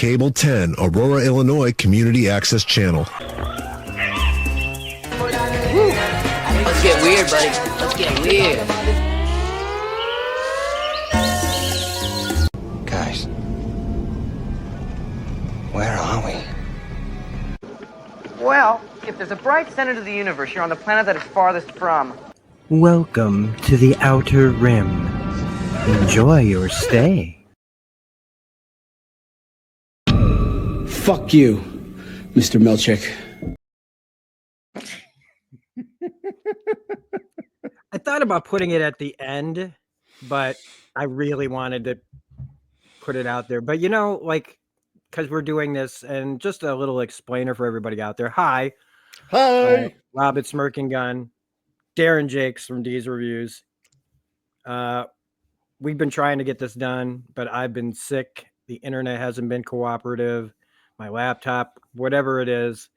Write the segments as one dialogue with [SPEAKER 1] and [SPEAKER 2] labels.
[SPEAKER 1] Cable 10, Aurora, Illinois Community Access Channel.
[SPEAKER 2] Let's get weird, buddy. Let's get weird.
[SPEAKER 3] Guys, where are we?
[SPEAKER 4] Well, if there's a bright center to the universe, you're on the planet that it's farthest from.
[SPEAKER 5] Welcome to the Outer Rim. Enjoy your stay.
[SPEAKER 6] Fuck you, Mr. Milchick.
[SPEAKER 5] I thought about putting it at the end, but I really wanted to put it out there. But you know, like, because we're doing this, and just a little explainer for everybody out there. Hi. Rob at Smirking Gun. Darren Jakes from D's Reviews. We've been trying to get this done, but I've been sick. The internet hasn't been cooperative. My laptop, whatever it is.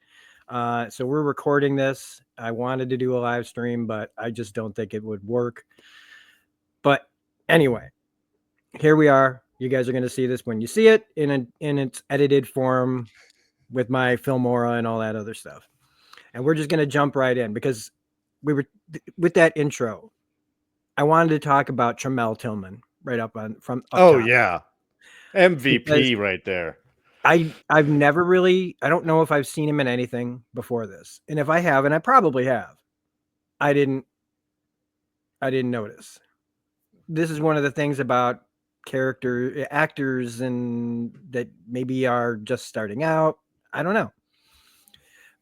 [SPEAKER 5] So we're recording this. I wanted to do a live stream, but I just don't think it would work. But anyway, here we are. You guys are going to see this when you see it in its edited form with my Filmora and all that other stuff. And we're just going to jump right in because we were with that intro. I wanted to talk about Tramell Tillman right up on from.
[SPEAKER 7] Up
[SPEAKER 5] top.
[SPEAKER 7] Yeah, MVP
[SPEAKER 5] because
[SPEAKER 7] right there.
[SPEAKER 5] I've never really. I don't know if I've seen him in anything before this, and if I have, and I probably have, I didn't notice. This is one of the things about actors and that maybe are just starting out. I don't know,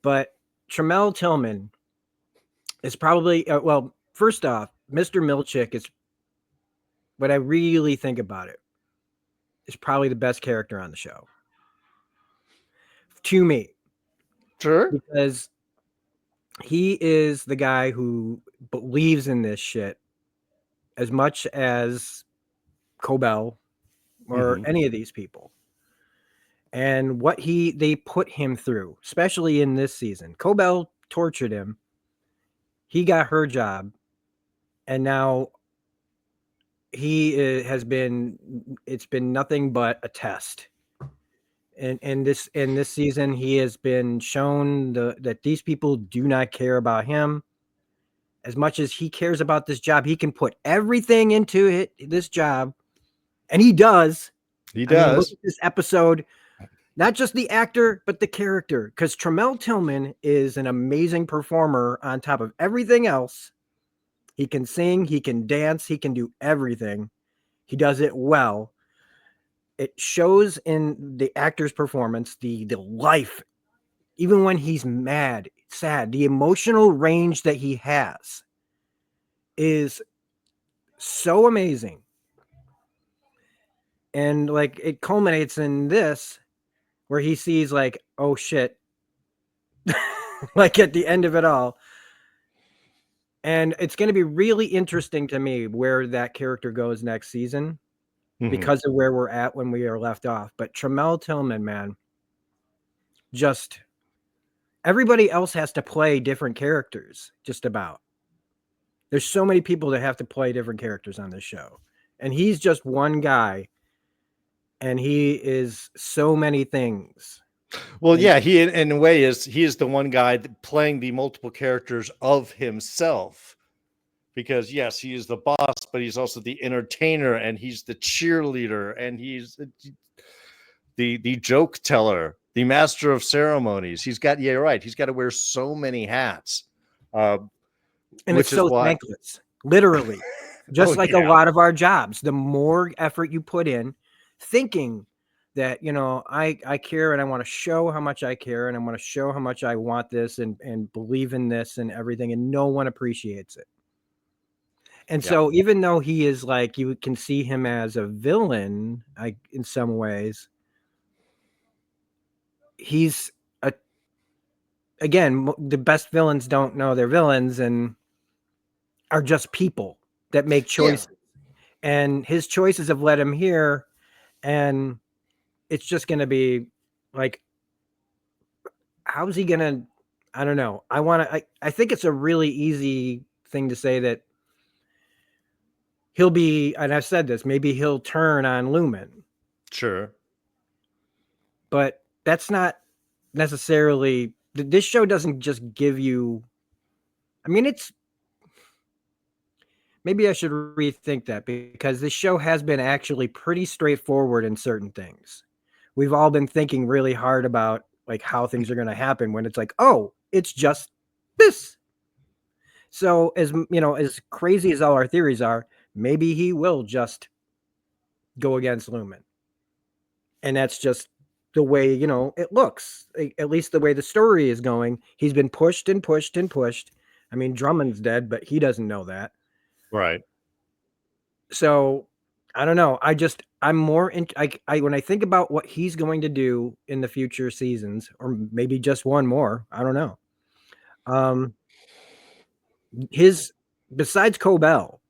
[SPEAKER 5] but Tramell Tillman is probably well. First off, Mr. Milchick is what I really think about it is probably the best character on the show to me.
[SPEAKER 7] Sure,
[SPEAKER 5] because he is the guy who believes in this shit as much as Cobell or any of these people. And what they put him through, especially in this season. Cobell tortured him. He got her job. And now it's been nothing but a test. And in this season, he has been shown that these people do not care about him as much as he cares about this job. He can put everything into this job, and he does.
[SPEAKER 7] He does.
[SPEAKER 5] I mean, look at this episode, not just the actor, but the character, because Tramell Tillman is an amazing performer on top of everything else. He can sing, he can dance, he can do everything. He does it well. It shows in the actor's performance, the life, even when he's mad, sad, the emotional range that he has is so amazing. And like it culminates in this where he sees like, oh shit, like at the end of it all. And it's going to be really interesting to me where that character goes next season because of where we're at when we are left off. But Tramell Tillman, man, just everybody else has to play different characters, just about. There's so many people that have to play different characters on this show. And he's just one guy. And he is so many things.
[SPEAKER 7] Well, yeah, he in a way he is the one guy playing the multiple characters of himself, because yes, he is the boss, but he's also the entertainer, and he's the cheerleader, and he's the joke teller, the master of ceremonies. He's got He's got to wear so many hats,
[SPEAKER 5] and it's so thankless, literally, just a lot of our jobs. The more effort you put in, thinking that, you know, I care and I want to show how much I care and I want to show how much I want this and believe in this and everything, and no one appreciates it. And so even though he is like, you can see him as a villain, in some ways, he's again, the best villains don't know they're villains and are just people that make choices. And his choices have led him here, and it's just going to be like, how's he going to, I don't know. I think it's a really easy thing to say that he'll be, and I've said this, maybe he'll turn on Lumen.
[SPEAKER 7] Sure.
[SPEAKER 5] but that's not necessarily. This show doesn't just give you. I mean, it's maybe I should rethink that because this show has been actually pretty straightforward in certain things. We've all been thinking really hard about like how things are going to happen when it's like, oh, it's just this. So as you know, as crazy as all our theories are, maybe he will just go against Lumen. And that's just the way, you know, it looks. At least the way the story is going. He's been pushed and pushed and pushed. I mean, Drummond's dead, but he doesn't know that.
[SPEAKER 7] Right.
[SPEAKER 5] So I don't know. I'm more in. I when I think about what he's going to do in the future seasons, or maybe just one more, I don't know. His besides Cobell,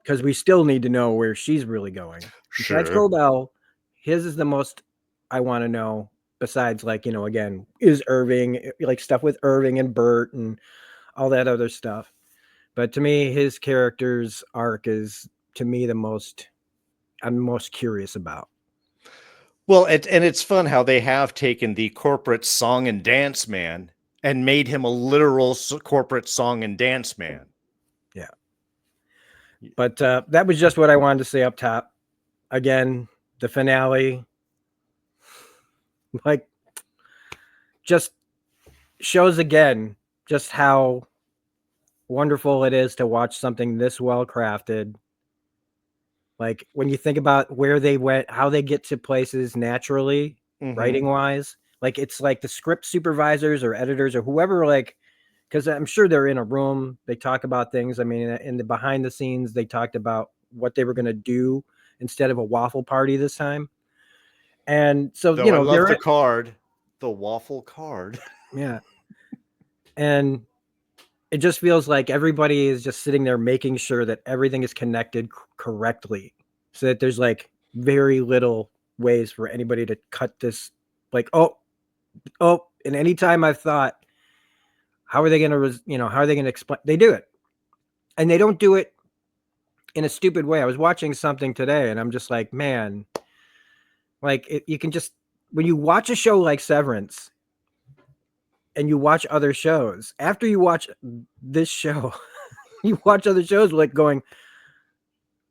[SPEAKER 5] because we still need to know where she's really going. Besides
[SPEAKER 7] Sure.
[SPEAKER 5] Cobell, his is the most I want to know. Besides, like, you know, again, is Irving, like stuff with Irving and Bert and all that other stuff. But to me, his character's arc is to me the most I'm most curious about.
[SPEAKER 7] Well, and it's fun how they have taken the corporate song and dance man and made him a literal corporate song and dance man.
[SPEAKER 5] Yeah. But that was just what I wanted to say up top. Again, the finale, like, just shows again just how wonderful it is to watch something this well crafted. Like when you think about where they went, how they get to places naturally, writing wise, like it's like the script supervisors or editors or whoever, like, because I'm sure they're in a room, they talk about things. I mean, in the behind the scenes, they talked about what they were going to do instead of a waffle party this time. And so,
[SPEAKER 7] Though
[SPEAKER 5] you
[SPEAKER 7] I
[SPEAKER 5] know,
[SPEAKER 7] love the card, the waffle card.
[SPEAKER 5] yeah. And it just feels like everybody is just sitting there making sure that everything is connected correctly so that there's like very little ways for anybody to cut this. Like, oh, and anytime I've thought, how are they going to, how are they going to explain? They do it. And they don't do it in a stupid way. I was watching something today and I'm just like, man, like you can just, when you watch a show like Severance and you watch other shows, after you watch this show, you watch other shows like going,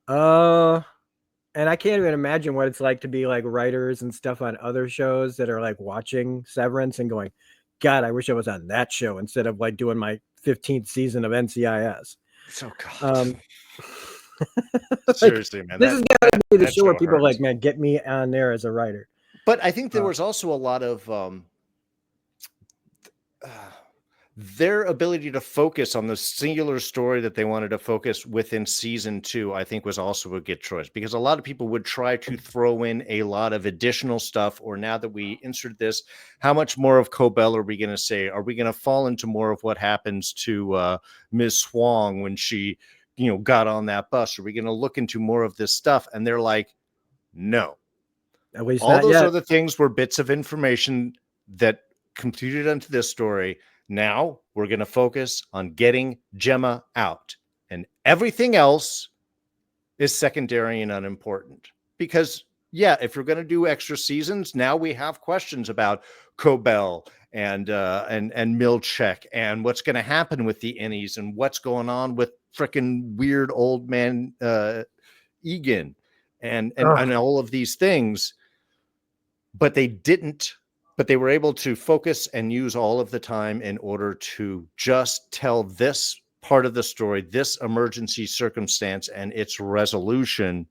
[SPEAKER 5] and I can't even imagine what it's like to be like writers and stuff on other shows that are like watching Severance and going, God, I wish I was on that show instead of like doing my 15th season of NCIS.
[SPEAKER 7] Oh God.
[SPEAKER 5] Like,
[SPEAKER 7] seriously, man.
[SPEAKER 5] This is gotta be the
[SPEAKER 7] that
[SPEAKER 5] show where
[SPEAKER 7] show
[SPEAKER 5] people are
[SPEAKER 7] hurts.
[SPEAKER 5] like, man, get me on there as a writer.
[SPEAKER 7] But I think there was also a lot of their ability to focus on the singular story that they wanted to focus within season 2, I think was also a good choice, because a lot of people would try to throw in a lot of additional stuff. Or now that we insert this, how much more of Cobell are we going to say? Are we going to fall into more of what happens to Ms. Swang when she, got on that bus? Are we going to look into more of this stuff? And they're like, no.
[SPEAKER 5] At least
[SPEAKER 7] All
[SPEAKER 5] not
[SPEAKER 7] those
[SPEAKER 5] yet.
[SPEAKER 7] other things were bits of information that completed into this story. Now we're going to focus on getting Gemma out, and everything else is secondary and unimportant. Because if you're going to do extra seasons, now we have questions about Cobell and Milchek and what's going to happen with the innies and what's going on with freaking weird old man Egan and all of these things. But they were able to focus and use all of the time in order to just tell this part of the story, this emergency circumstance and its resolution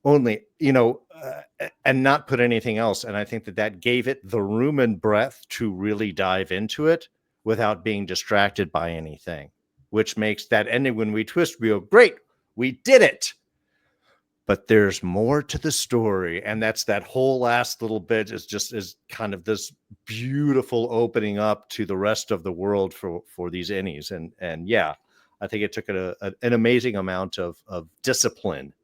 [SPEAKER 7] only, and not put anything else. And I think that gave it the room and breadth to really dive into it without being distracted by anything, which makes that ending when we twist, we go, great, we did it. But there's more to the story, and that's that whole last little bit is kind of this beautiful opening up to the rest of the world for these innies. And yeah, I think it took an amazing amount of discipline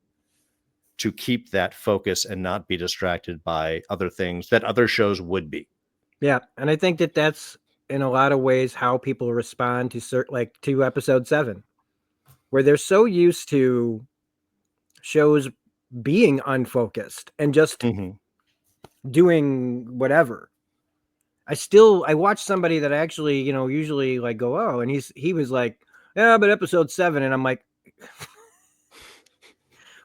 [SPEAKER 7] to keep that focus and not be distracted by other things that other shows would be.
[SPEAKER 5] Yeah, and I think that's in a lot of ways how people respond to episode 7, where they're so used to shows being unfocused and just doing whatever. I watched somebody that actually, usually like go, oh, and he was like, yeah, but episode 7. And I'm like,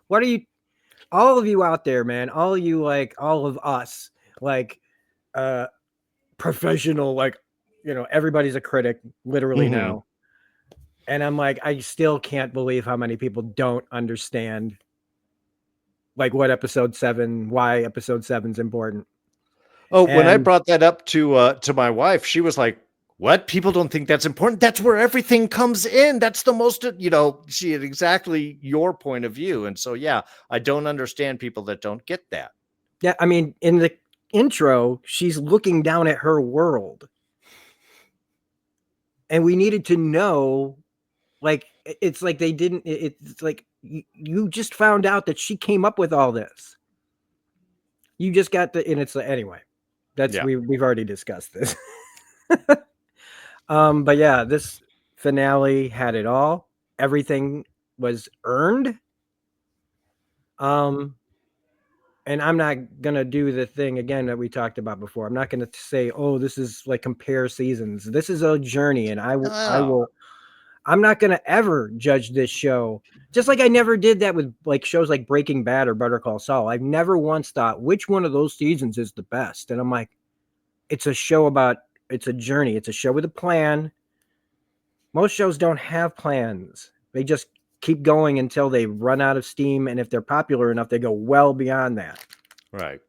[SPEAKER 5] what are you, all of you out there, man, all of you, like all of us, like, professional, like, everybody's a critic literally now. And I'm like, I still can't believe how many people don't understand like what episode 7, why episode 7's important.
[SPEAKER 7] Oh, when I
[SPEAKER 5] And
[SPEAKER 7] brought that up to my wife, she was like, "What? People don't think that's important? That's where everything comes in. That's the most, she had exactly your point of view." And so, yeah, I don't understand people that don't get that.
[SPEAKER 5] yeah, I mean, in the intro, she's looking down at her world. And we needed to know, like, it's like they didn't, it's like you just found out that she came up with all this. You just got and it's like, anyway, that's,
[SPEAKER 7] Yeah.
[SPEAKER 5] we've already discussed this. But yeah, this finale had it all. Everything was earned. And I'm not gonna do the thing again that we talked about before. I'm not gonna say, oh, this is like compare seasons. This is a journey, and I'm not gonna ever judge this show. Just like I never did that with like shows like Breaking Bad or Better Call Saul. I've never once thought which one of those seasons is the best. And I'm like, it's a show about, it's a journey. It's a show with a plan. Most shows don't have plans. They just keep going until they run out of steam. And if they're popular enough, they go well beyond that.
[SPEAKER 7] Right.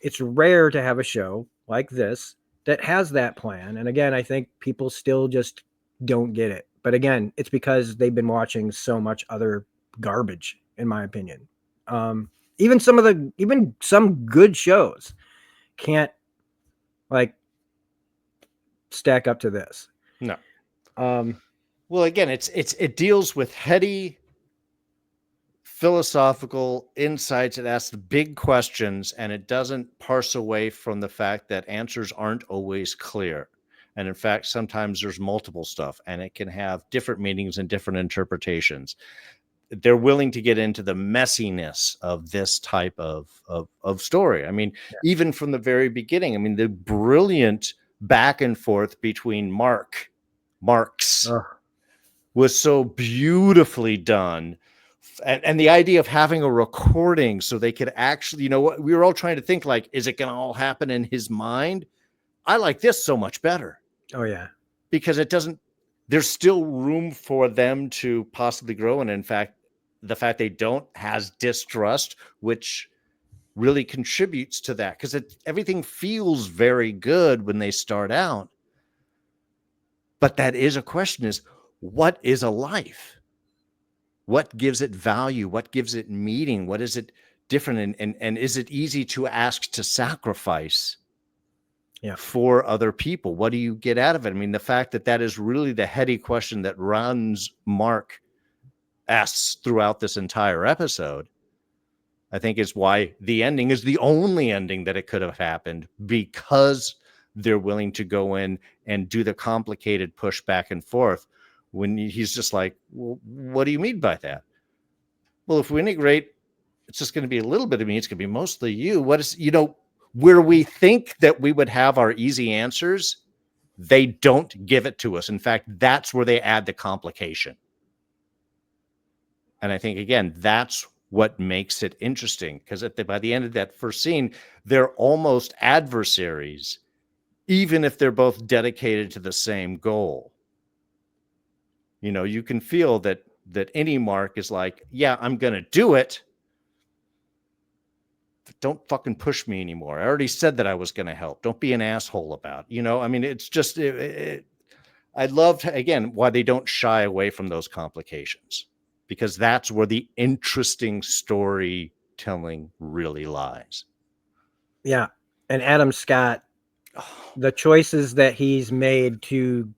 [SPEAKER 5] It's rare to have a show like this that has that plan. And again, I think people still just don't get it. But again, it's because they've been watching so much other garbage, in my opinion. Even some good shows can't like stack up to this.
[SPEAKER 7] No.
[SPEAKER 5] Um,
[SPEAKER 7] Well, again, it deals with heady philosophical insights. It asks big questions, and it doesn't parse away from the fact that answers aren't always clear. And in fact, sometimes there's multiple stuff, and it can have different meanings and different interpretations. They're willing to get into the messiness of this type of story. I mean, even from the very beginning, I mean, the brilliant back and forth between Marks was so beautifully done. And the idea of having a recording so they could actually, what we were all trying to think, like, is it going to all happen in his mind? I like this so much better.
[SPEAKER 5] Oh yeah.
[SPEAKER 7] Because there's still room for them to possibly grow. And in fact, the fact they don't has distrust, which really contributes to that, because everything feels very good when they start out. But that is a question, is what is a life? What gives it value? What gives it meaning? What is it different? And is it easy to ask to sacrifice for other people? What do you get out of it? I mean, the fact that is really the heady question that Mark asks throughout this entire episode, I think is why the ending is the only ending that it could have happened, because they're willing to go in and do the complicated push back and forth when he's just like, well, what do you mean by that? Well, if we integrate, it's just going to be a little bit of me. It's going to be mostly you. What is, where we think that we would have our easy answers, they don't give it to us. In fact, that's where they add the complication. And I think, again, that's what makes it interesting, because by the end of that first scene, they're almost adversaries, even if they're both dedicated to the same goal. You can feel that any Mark is like, yeah, I'm going to do it. Don't fucking push me anymore. I already said that I was going to help. Don't be an asshole about it. I mean, it's just, I love, again, why they don't shy away from those complications, because that's where the interesting storytelling really lies.
[SPEAKER 5] Yeah. And Adam Scott, the choices that he's made to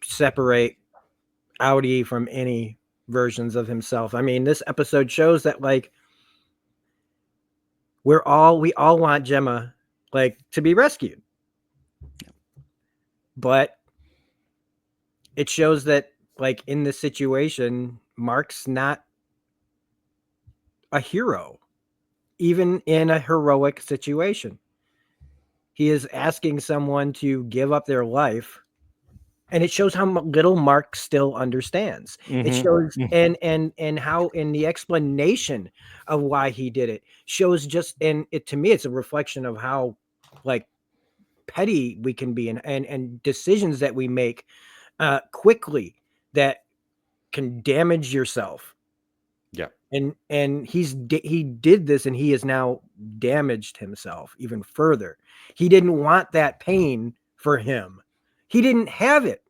[SPEAKER 5] separate Audi from any versions of himself. I mean, this episode shows that, like, we all want Gemma, like, to be rescued. But it shows that, like, in this situation, Mark's not a hero. even in a heroic situation. He is asking someone to give up their life, and it shows how little Mark still understands. It shows, and how in the explanation of why he did it shows just, and it, to me, it's a reflection of how like petty we can be, and decisions that we make quickly that can damage yourself.
[SPEAKER 7] Yeah.
[SPEAKER 5] And he did this, and he has now damaged himself even further. He didn't want that pain for him. He didn't have it.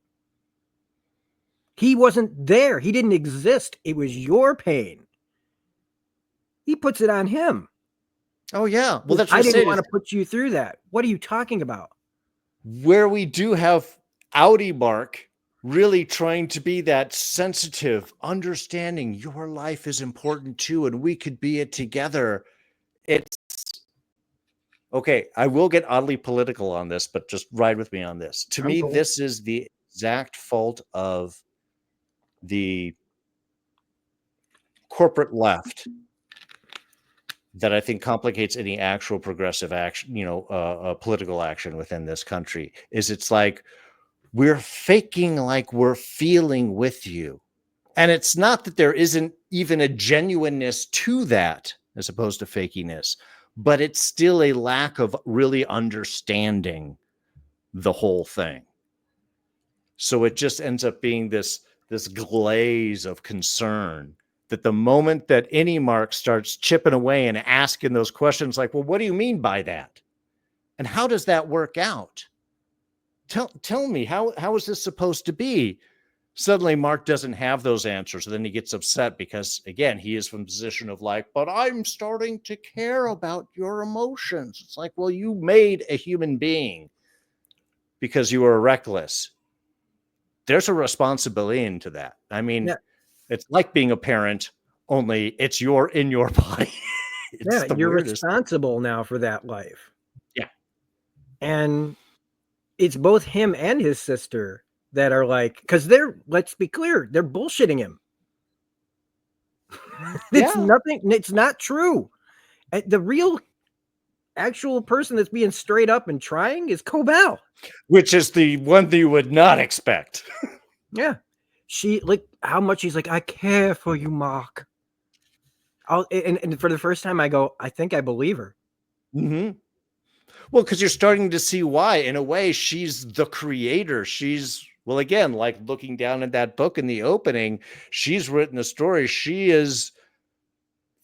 [SPEAKER 5] He wasn't there. He didn't exist. It was your pain. He puts it on him.
[SPEAKER 7] Oh yeah. Well, that's what
[SPEAKER 5] I didn't
[SPEAKER 7] said,
[SPEAKER 5] want to put you through that. What are you talking about?
[SPEAKER 7] where we do have Audi Mark really trying to be that sensitive, understanding your life is important too, and we could be it together. It's okay. I will get oddly political on this, but just ride with me on this. To me,
[SPEAKER 5] cool.
[SPEAKER 7] this is the exact fault of the corporate left that I think complicates any actual progressive action, political action within this country. Is it's like we're faking like we're feeling with you. And it's not that there isn't even a genuineness to that as opposed to fakiness, but it's still a lack of really understanding the whole thing. So it just ends up being this glaze of concern that the moment that any Mark starts chipping away and asking those questions like, well, what do you mean by that? And how does that work out? Tell me, how is this supposed to be? Suddenly Mark doesn't have those answers. And then he gets upset because, again, he is from a position of like, but I'm starting to care about your emotions. It's like, well, you made a human being because you were reckless. There's a responsibility into that. I mean, yeah. It's like being a parent, only it's in your body.
[SPEAKER 5] Yeah, you're responsible now for that life.
[SPEAKER 7] Yeah.
[SPEAKER 5] And it's both him and his sister that are like, because let's be clear, they're bullshitting him. It's nothing, it's not true. The real actual person that's being straight up and trying is Cobell.
[SPEAKER 7] Which is the one that you would not expect.
[SPEAKER 5] Yeah. She, like, how much he's like, I care for you, Mark. And for the first time I go, I think I believe her.
[SPEAKER 7] Mm-hmm. Well, because you're starting to see why. In a way, she's the creator. She's, well, again, like looking down at that book in the opening, she's written a story. She is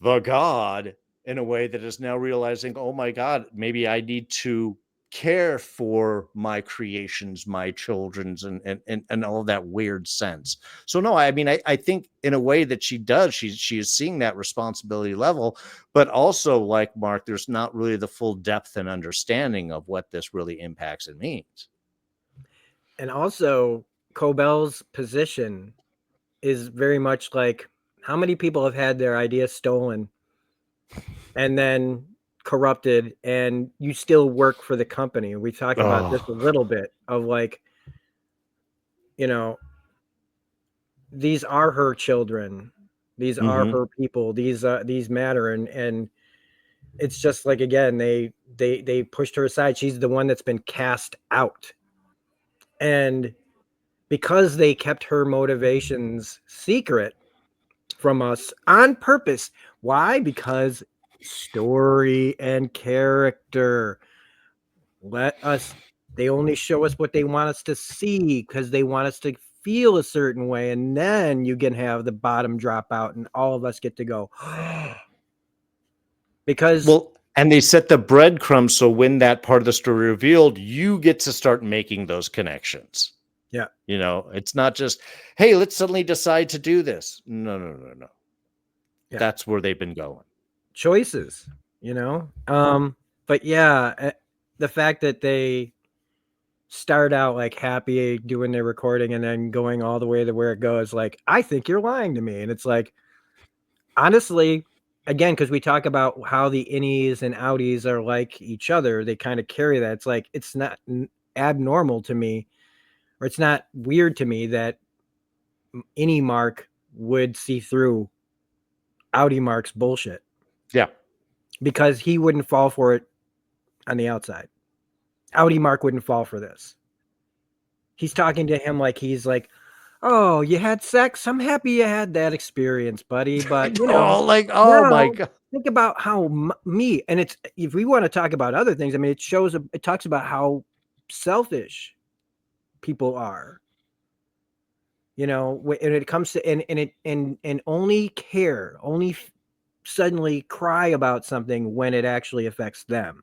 [SPEAKER 7] the God in a way that is now realizing, oh my God, maybe I need to care for my creations, my children's, and all of that weird sense. So no, I mean, I think in a way that she does, she is seeing that responsibility level, but also like Mark, there's not really the full depth and understanding of what this really impacts and means.
[SPEAKER 5] And also Cobell's position is very much like, how many people have had their ideas stolen and then corrupted, and you still work for the company? We talk about this a little bit of like, these are her children, these are her people, these matter, and it's just like, again, they pushed her aside. She's the one that's been cast out, and because they kept her motivations secret from us on purpose. Why? Because story and character. They only show us what they want us to see because they want us to feel a certain way, and then you can have the bottom drop out and all of us get to go because
[SPEAKER 7] and they set the breadcrumbs so when that part of the story revealed, you get to start making those connections.
[SPEAKER 5] Yeah.
[SPEAKER 7] It's not just, hey, let's suddenly decide to do this. No. Yeah. That's where they've been going.
[SPEAKER 5] Choices, but yeah, the fact that they start out like happy doing their recording and then going all the way to where it goes, like, I think you're lying to me. And it's like, honestly, again, because we talk about how the innies and outies are like each other, they kind of carry that. It's like, it's not abnormal to me, or it's not weird to me that any Mark would see through Audi Mark's bullshit.
[SPEAKER 7] Yeah.
[SPEAKER 5] because he wouldn't fall for it on the outside. Audi Mark wouldn't fall for this. He's talking to him like he's like, "Oh, you had sex? I'm happy you had that experience, buddy. But you know,
[SPEAKER 7] Oh, like, oh my
[SPEAKER 5] now
[SPEAKER 7] God.
[SPEAKER 5] think about how me." And it's, if we want to talk about other things, I mean, it talks about how selfish people are. You know, when it comes to and only care, suddenly cry about something when it actually affects them.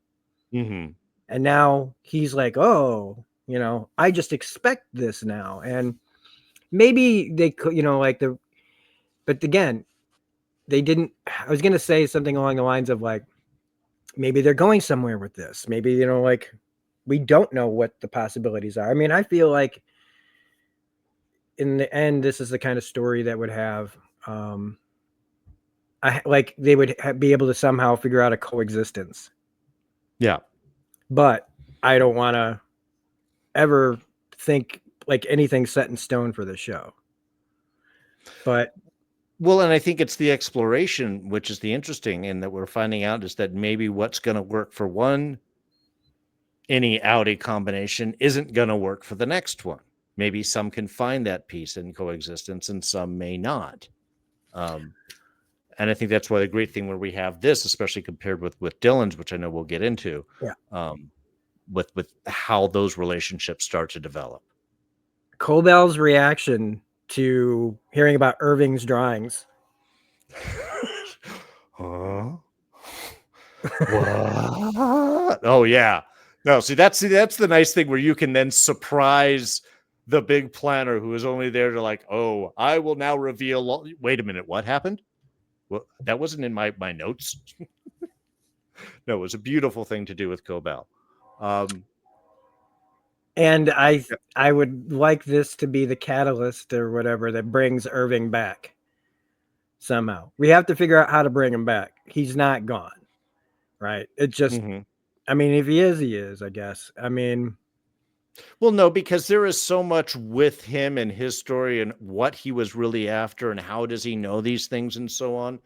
[SPEAKER 7] Mm-hmm.
[SPEAKER 5] And now he's like, "Oh, you know, I just expect this now." And maybe they could, you know, like but again, they didn't. I was going to say something along the lines of like, maybe they're going somewhere with this. Maybe, you know, like we don't know what the possibilities are. I mean, I feel like in the end, this is the kind of story that would have, like they would be able to somehow figure out a coexistence.
[SPEAKER 7] Yeah.
[SPEAKER 5] But I don't want to ever think like anything set in stone for the show. But
[SPEAKER 7] Well, and I think it's the exploration, which is the interesting, and that we're finding out is that maybe what's going to work for any Audi combination isn't going to work for the next one. Maybe some can find that peace in coexistence and some may not. And I think that's why the great thing where we have this, especially compared with Dylan's, which I know we'll get into,
[SPEAKER 5] yeah,
[SPEAKER 7] with how those relationships start to develop.
[SPEAKER 5] Cobell's reaction to hearing about Irving's drawings.
[SPEAKER 7] Huh? What? Oh yeah. No, see that's the nice thing where you can then surprise the big planner who is only there to like, oh, I will now reveal. Wait a minute, what happened? Well, that wasn't in my notes. No, it was a beautiful thing to do with Cobell.
[SPEAKER 5] And I would like this to be the catalyst or whatever that brings Irving back somehow. We have to figure out how to bring him back. He's not gone, right? It just, I mean, if he is, I guess. I mean,
[SPEAKER 7] well, no, because there is so much with him and his story and what he was really after and how does he know these things and so on.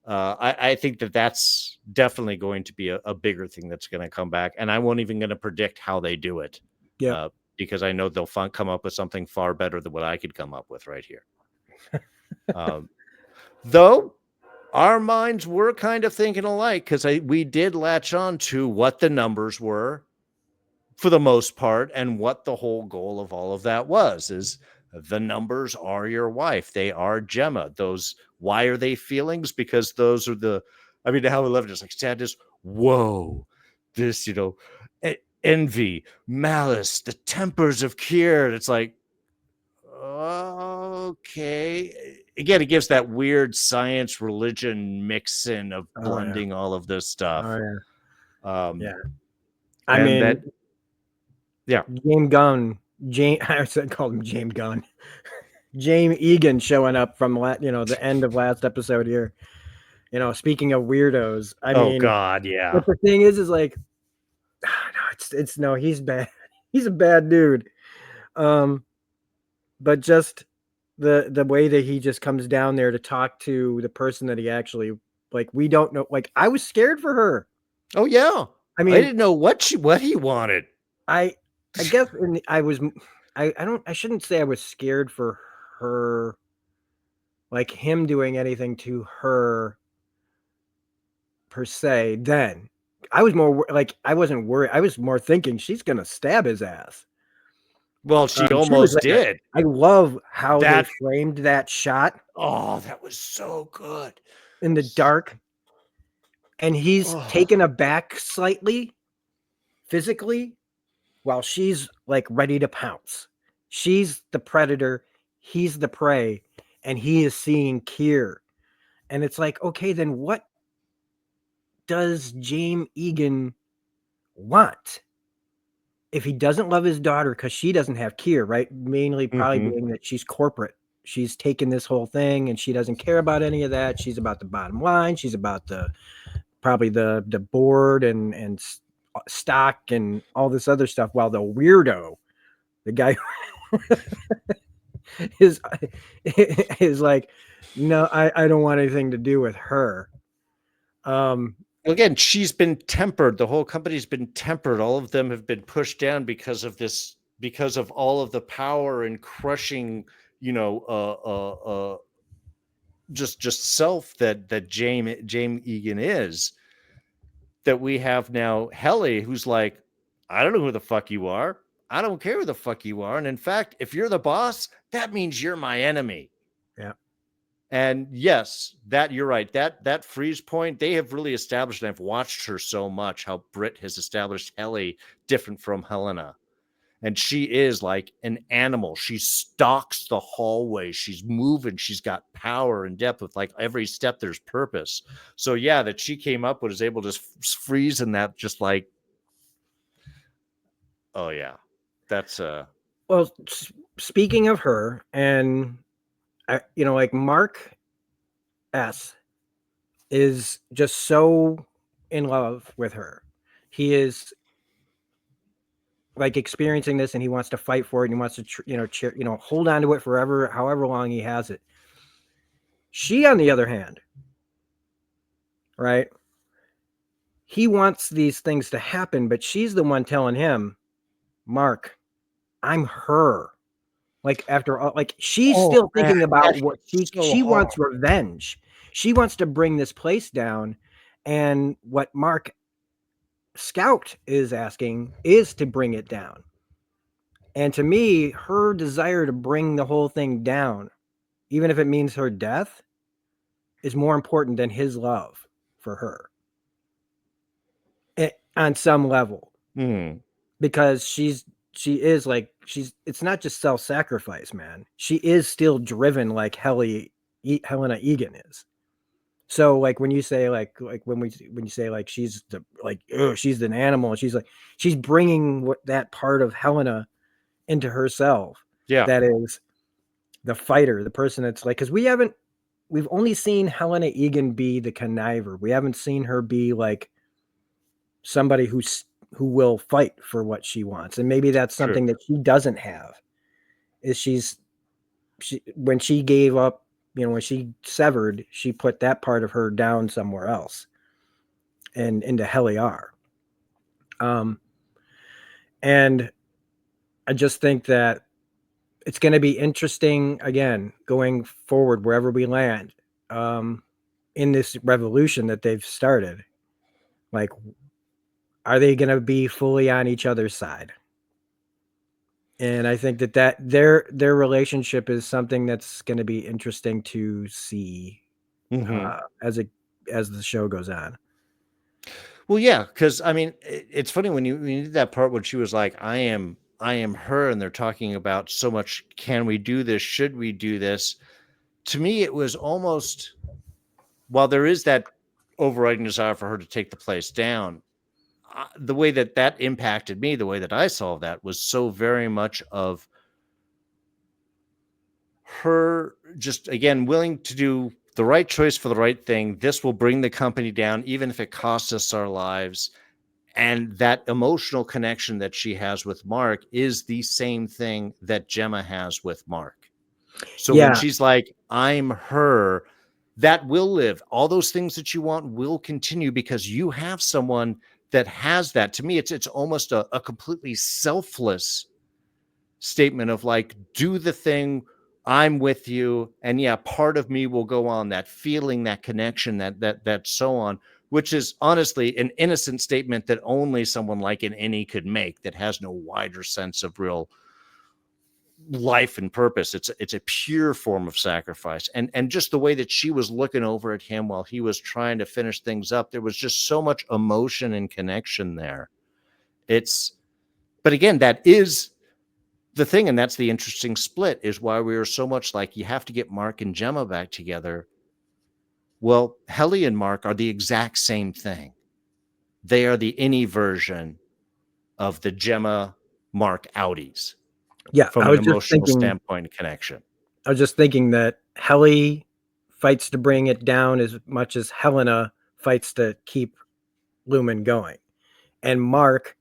[SPEAKER 7] I think that's definitely going to be a bigger thing that's going to come back. And I won't even going to predict how they do it.
[SPEAKER 5] Yeah.
[SPEAKER 7] Because I know they'll come up with something far better than what I could come up with right here. Though our minds were kind of thinking alike because we did latch on to what the numbers were for the most part and what the whole goal of all of that was is the numbers are your wife. They are Gemma. Those, why are they feelings? Because those are I mean, how 11 is like sadness. Whoa, this, you know, envy, malice, the tempers of Kier. It's like, okay. Again, it gives that weird science religion mixin of blending all of this stuff.
[SPEAKER 5] Yeah. I mean, James Gunn, I called him James Gunn. James Egan showing up from the end of last episode here. You know, speaking of weirdos, I mean,
[SPEAKER 7] God, yeah.
[SPEAKER 5] But the thing is like, no, he's bad. He's a bad dude. But just the way that he just comes down there to talk to the person that he actually, like, we don't know. Like, I was scared for her.
[SPEAKER 7] Oh yeah.
[SPEAKER 5] I mean,
[SPEAKER 7] I didn't know what he wanted.
[SPEAKER 5] I guess I shouldn't say I was scared for her, like him doing anything to her per se. Then I was more like, I wasn't worried. I was more thinking she's gonna stab his ass.
[SPEAKER 7] Well, she almost did.
[SPEAKER 5] I love how they framed that shot.
[SPEAKER 7] Oh, that was so good
[SPEAKER 5] in the dark, and he's taken aback slightly physically while she's like ready to pounce. She's the predator, he's the prey, and he is seeing Kier. And it's like, okay, then what does James Egan want? If he doesn't love his daughter because she doesn't have Kier, right? Mainly probably being that she's corporate. She's taken this whole thing and she doesn't care about any of that. She's about the bottom line. She's about probably the board and stock and all this other stuff. While the weirdo, the guy is like, no, I don't want anything to do with her.
[SPEAKER 7] Again, she's been tempered. The whole company's been tempered. All of them have been pushed down because of this, because of all of the power and crushing, you know, just self that James Egan is. That we have now Helly, who's like, I don't know who the fuck you are. I don't care who the fuck you are. And in fact, if you're the boss, that means you're my enemy.
[SPEAKER 5] Yeah.
[SPEAKER 7] And yes, that you're right. That freeze point, they have really established, and I've watched her so much, how Britt has established Helly different from Helena. And she is like an animal. She stalks the hallway. She's moving. She's got power and depth. With like every step, there's purpose. So yeah, that she came up with is able to freeze in that, just like, oh yeah, that's
[SPEAKER 5] Well, speaking of her, and like Mark S is just so in love with her. He is like experiencing this, and he wants to fight for it, and he wants to hold on to it forever, however long he has it. She, on the other hand, right? He wants these things to happen, but she's the one telling him, Mark, I'm her. Like, after all, like, she's still thinking about what she wants revenge. She wants to bring this place down. And what Mark Scout is asking is to bring it down. And to me, her desire to bring the whole thing down, even if it means her death, is more important than his love for her. On some level. Because she is like, it's not just self-sacrifice, man. She is still driven like Helena Egan is. So like when you say when you say like she's she's an animal, she's like, she's bringing that part of Helena into herself.
[SPEAKER 7] yeah,
[SPEAKER 5] That is the fighter, the person that's like, because we've only seen Helena Egan be the conniver. We haven't seen her be like somebody who will fight for what she wants. And maybe that's something that she doesn't have, is when she gave up, when she severed, she put that part of her down somewhere else and into Heliar. And I just think that it's going to be interesting, again, going forward, wherever we land, in this revolution that they've started. Like, are they going to be fully on each other's side? And I think that their relationship is something that's going to be interesting to see as the show goes on.
[SPEAKER 7] Well, yeah, because I mean, it's funny when you did that part when she was like, I am her, and they're talking about so much. Can we do this? Should we do this? To me, it was almost, while there is that overriding desire for her to take the place down, the way that impacted me, the way that I saw that, was so very much of her just, again, willing to do the right choice for the right thing. This will bring the company down, even if it costs us our lives. And that emotional connection that she has with Mark is the same thing that Gemma has with Mark. So when she's like, I'm her, that will live. All those things that you want will continue because you have someone that has that. To me, it's almost a completely selfless statement of like, do the thing, I'm with you, and yeah, part of me will go on, that feeling, that connection, that so on, which is honestly an innocent statement that only someone like an Innie could make, that has no wider sense of real life and purpose. It's a pure form of sacrifice. And just the way that she was looking over at him while he was trying to finish things up, there was just so much emotion and connection there. But again, that is the thing, and that's the interesting split, is why we are so much like, you have to get Mark and Gemma back together. Well, Helly and Mark are the exact same thing. They are the Innie version of the Gemma Mark outies.
[SPEAKER 5] Yeah,
[SPEAKER 7] from an emotional standpoint and connection.
[SPEAKER 5] I was just thinking that Helly fights to bring it down as much as Helena fights to keep Lumen going. And Mark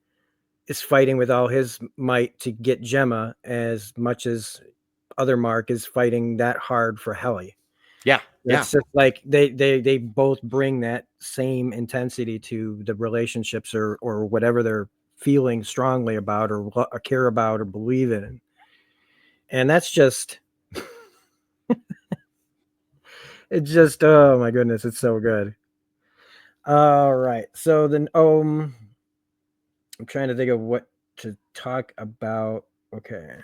[SPEAKER 5] is fighting with all his might to get Gemma as much as other Mark is fighting that hard for Helly.
[SPEAKER 7] Yeah.
[SPEAKER 5] That's just like they both bring that same intensity to the relationships or whatever they're feeling strongly about or care about or believe in. And that's just it's just, oh my goodness, it's so good. All right. So then I'm trying to think of what to talk about. Okay.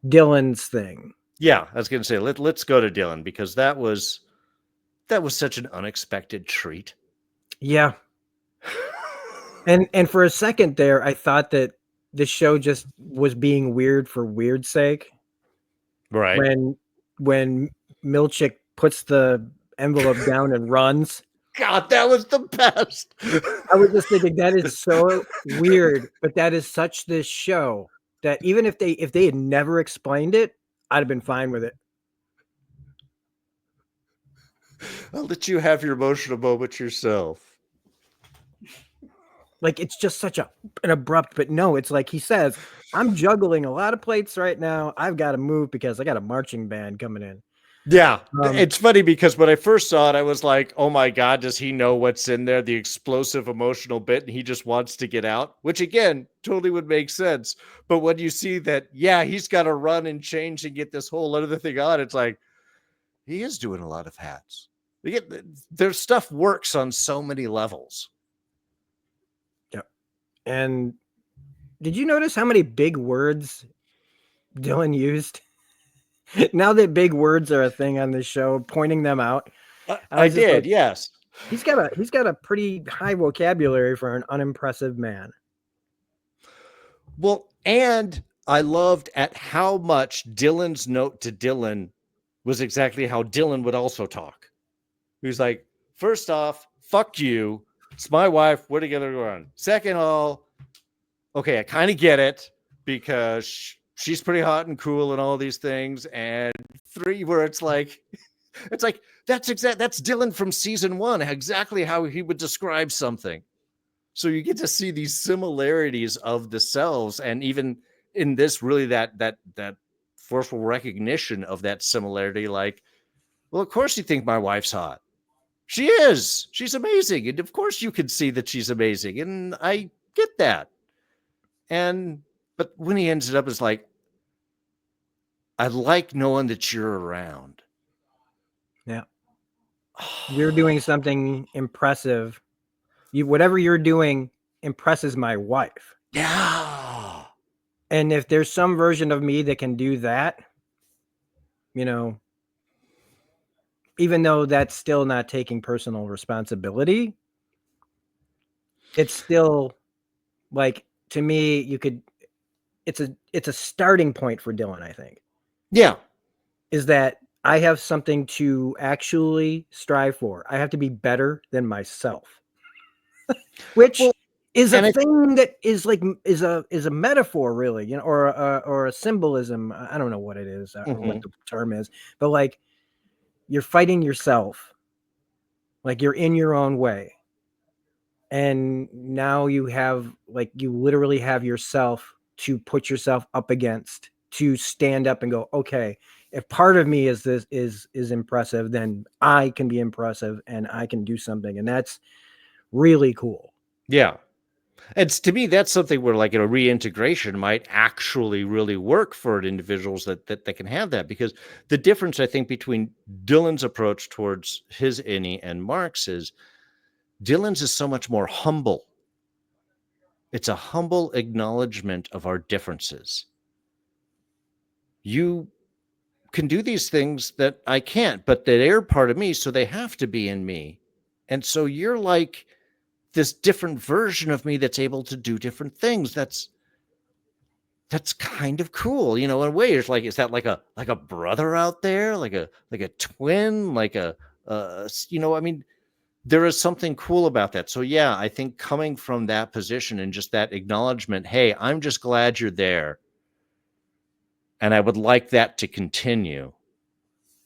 [SPEAKER 5] Dylan's thing.
[SPEAKER 7] Yeah, I was going to say let's go to Dylan, because that was such an unexpected treat.
[SPEAKER 5] Yeah. And for a second there, I thought that the show just was being weird for weird's sake.
[SPEAKER 7] Right.
[SPEAKER 5] When Milchick puts the envelope down and runs.
[SPEAKER 7] God, that was the best.
[SPEAKER 5] I was just thinking that is so weird, but that is such this show that even if they had never explained it, I'd have been fine with it.
[SPEAKER 7] I'll let you have your emotional moment yourself.
[SPEAKER 5] Like, it's just such an abrupt, but no, it's like he says, I'm juggling a lot of plates right now. I've got to move because I got a marching band coming in.
[SPEAKER 7] Yeah, it's funny because when I first saw it, I was like, oh my God, does he know what's in there? The explosive emotional bit, and he just wants to get out, which again, totally would make sense. But when you see that, yeah, he's got to run and change and get this whole other thing on, it's like, he is doing a lot of hats. Their stuff works on so many levels.
[SPEAKER 5] Yep. And did you notice how many big words Dylan used? Now that big words are a thing on this show, pointing them out.
[SPEAKER 7] I did, like, yes.
[SPEAKER 5] He's got a pretty high vocabulary for an unimpressive man.
[SPEAKER 7] Well, and I loved at how much Dylan's note to Dylan was exactly how Dylan would also talk. He was like, first off, fuck you. It's my wife. We're together to run. Second of all, okay, I kind of get it because she's pretty hot and cool and all these things. And 3, where it's like that's Dylan from season 1, exactly how he would describe something. So you get to see these similarities of the selves, and even in this, really that forceful recognition of that similarity. Like, well, of course you think my wife's hot. She is. She's amazing, and of course you can see that she's amazing, and I get that. But when he ends it up, it's like, I like knowing that you're around.
[SPEAKER 5] Yeah. You're doing something impressive. Whatever you're doing impresses my wife.
[SPEAKER 7] Yeah.
[SPEAKER 5] And if there's some version of me that can do that, even though that's still not taking personal responsibility, it's still like, to me, it's a starting point for Dylan, I think.
[SPEAKER 7] Yeah.
[SPEAKER 5] Is that I have something to actually strive for. I have to be better than myself. Which is a thing that is like is a metaphor, really, or a symbolism. I don't know what it is, or what the term is, but like, you're fighting yourself, like you're in your own way, and now you literally have yourself to put yourself up against, to stand up and go, okay, if part of me is impressive, then I can be impressive and I can do something, and that's really cool.
[SPEAKER 7] Yeah. And to me, that's something where, like, a reintegration might actually really work for individuals that can have that, because the difference, I think, between Dylan's approach towards his innie and Mark's is Dylan's is so much more humble. It's a humble acknowledgement of our differences. You can do these things that I can't, but they're part of me, so they have to be in me. And so you're like this different version of me that's able to do different things. That's kind of cool, in a way. It's like, is that like a brother out there, like a twin, like I mean, there is something cool about that. So yeah, I think coming from that position and just that acknowledgement, hey, I'm just glad you're there, and I would like that to continue.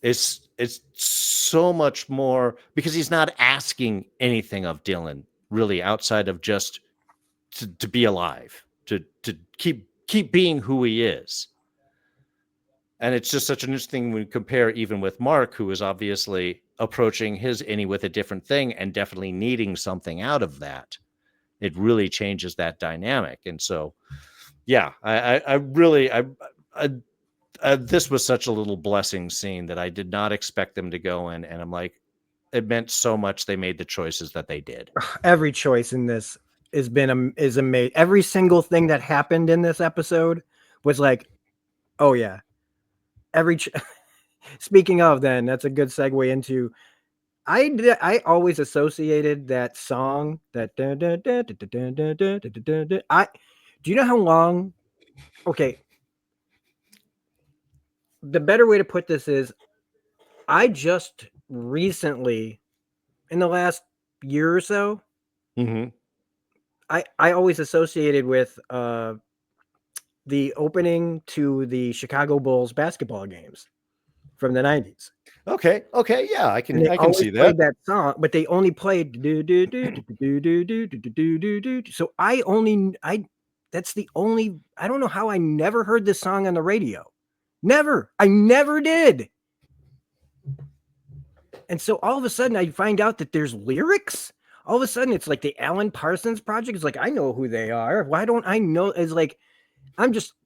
[SPEAKER 7] It's so much more, because he's not asking anything of Dylan really outside of just to be alive, to keep being who he is. And it's just such an interesting when you compare even with Mark, who is obviously approaching his innie with a different thing and definitely needing something out of that. It really changes that dynamic. And so, yeah, I really, this was such a little blessing scene that I did not expect them to go in. And I'm like, it meant so much they made the choices that they did.
[SPEAKER 5] Every choice in this is amazing. Every single thing that happened in this episode was like, oh yeah. Speaking of, then that's a good segue into. I always associated that song that. Do you know how long? Okay. The better way to put this is, I just recently, in the last year or so,
[SPEAKER 7] Mm-hmm.
[SPEAKER 5] I always associated with the opening to the Chicago Bulls basketball games from the 90s.
[SPEAKER 7] Okay. Yeah, I
[SPEAKER 5] And they
[SPEAKER 7] can
[SPEAKER 5] always
[SPEAKER 7] see
[SPEAKER 5] played
[SPEAKER 7] that.
[SPEAKER 5] that song, but they only played do do do do do do do do do do. So that's the only, I don't know how I never heard this song on the radio. I never did. And so all of a sudden I find out that there's lyrics. All of a sudden it's like the Alan Parsons Project. It's like, I know who they are. Why don't I know? It's like,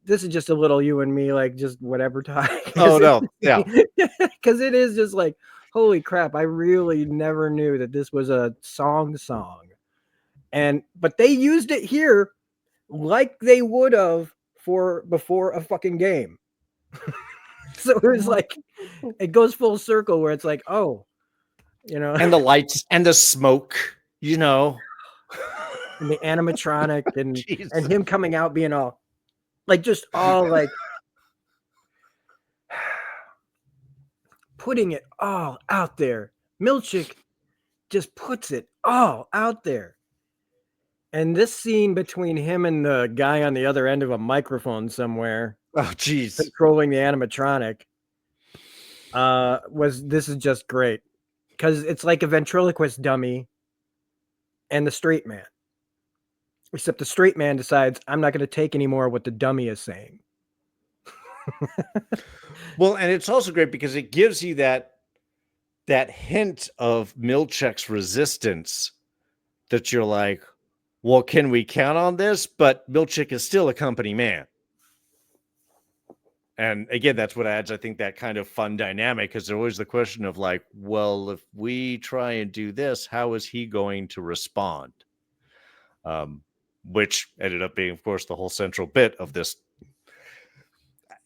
[SPEAKER 5] this is just a little you and me, like just whatever time.
[SPEAKER 7] Oh no. Yeah.
[SPEAKER 5] Because it is just like, holy crap, I really never knew that this was a song. But they used it here like they would have before a fucking game. So it was like, it goes full circle where it's like, oh,
[SPEAKER 7] And the lights and the smoke,
[SPEAKER 5] and the animatronic and him coming out being all like, just all like putting it all out there. Milchick just puts it all out there. And this scene between him and the guy on the other end of a microphone somewhere,
[SPEAKER 7] oh geez,
[SPEAKER 5] controlling the animatronic, this is just great. Because it's like a ventriloquist dummy and the straight man. Except the straight man decides, I'm not going to take any more of what the dummy is saying.
[SPEAKER 7] Well, and it's also great because it gives you that hint of Milchick's resistance that you're like, well, can we count on this? But Milchick is still a company man. And again, that's what adds, I think, that kind of fun dynamic, because there's always the question of like, well, if we try and do this, how is he going to respond? Which ended up being, of course, the whole central bit of this.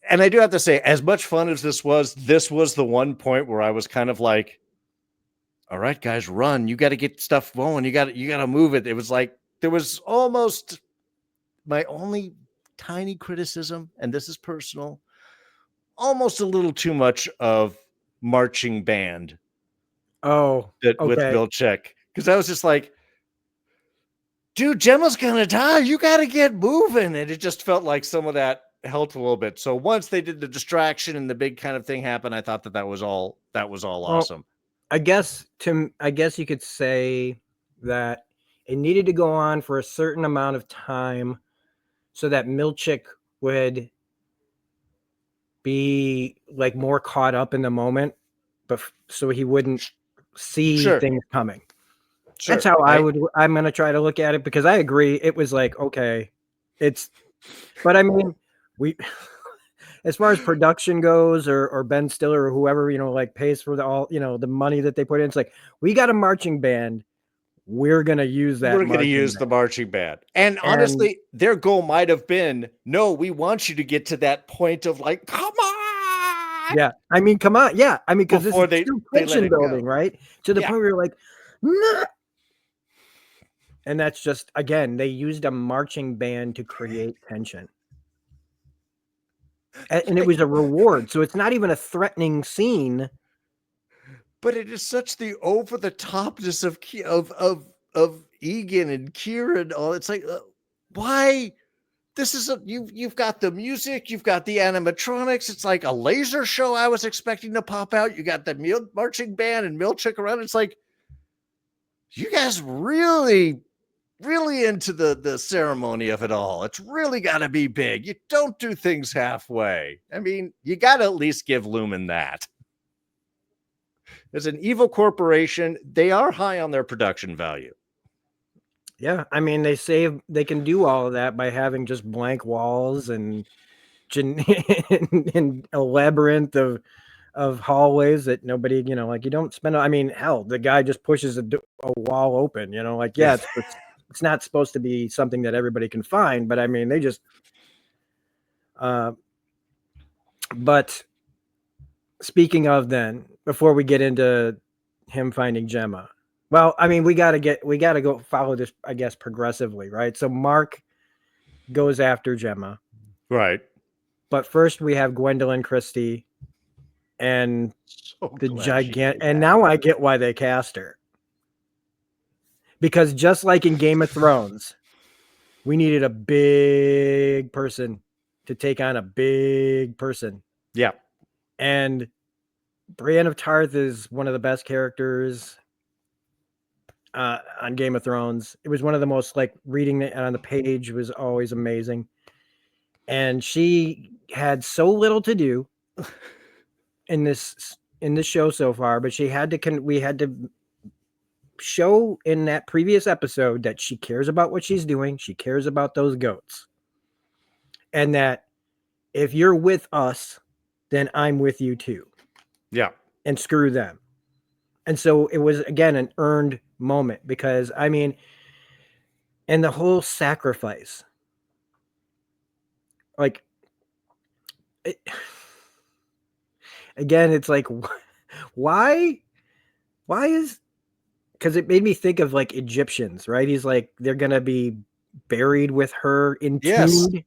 [SPEAKER 7] And I do have to say, as much fun as this was the one point where I was kind of like, all right, guys, run. You got to get stuff going. You got to move it. It was like, there was almost my only tiny criticism, and this is personal, almost a little too much of marching band.
[SPEAKER 5] Oh,
[SPEAKER 7] with Milchick. Because I was just like, dude, Gemma's going to die. You got to get moving. And it just felt like some of that helped a little bit. So once they did the distraction and the big kind of thing happened, I thought that was all awesome.
[SPEAKER 5] I guess you could say that it needed to go on for a certain amount of time so that Milchick would be like more caught up in the moment, but so he wouldn't see things coming. Sure. That's how I'm going to try to look at it, because I agree. It was like, okay, but I mean, as far as production goes, or Ben Stiller or whoever, like pays for the money that they put in, it's like, we got a marching band. We're going to use that.
[SPEAKER 7] We're going to use the marching band. And honestly, their goal might have been, no, we want you to get to that point of like, come on.
[SPEAKER 5] Yeah. I mean, come on. Yeah. I mean, because this is still tension building, right? To the point where you're like, nah. And that's just, again, they used a marching band to create tension. And it was a reward. So it's not even a threatening scene.
[SPEAKER 7] But it is such the over the topness of Egan and Kira and all. It's like, why? This is you've got the music, you've got the animatronics. It's like a laser show I was expecting to pop out. You got the marching band and Milchick around. It's like, you guys really really into the ceremony of it all. It's really got to be big. You don't do things halfway. I mean, you got to at least give Lumen that. As an evil corporation, they are high on their production value.
[SPEAKER 5] Yeah, I mean, they can do all of that by having just blank walls and and a labyrinth of hallways that nobody, like you don't spend. I mean, hell, the guy just pushes a wall open. Like yeah, it's not supposed to be something that everybody can find, but I mean, they just. But speaking of, then, before we get into him finding Gemma. Well, I mean, we got to go follow this, I guess, progressively, right? So Mark goes after Gemma.
[SPEAKER 7] Right.
[SPEAKER 5] But first we have Gwendolyn Christie and the gigantic, and now I get why they cast her. Because just like in Game of Thrones, we needed a big person to take on a big person.
[SPEAKER 7] Yeah.
[SPEAKER 5] And Brienne of Tarth is one of the best characters on Game of Thrones. It was one of the most, like, reading it on the page was always amazing. And she had so little to do in this show so far, but we had to show in that previous episode that she cares about what she's doing. She cares about those goats. And that if you're with us, then I'm with you too.
[SPEAKER 7] Yeah.
[SPEAKER 5] And screw them. And so it was, again, an earned moment because, I mean, and the whole sacrifice, like, again, it's like, why is, because it made me think of, like, Egyptians, right? He's like, they're going to be buried with her, entombed.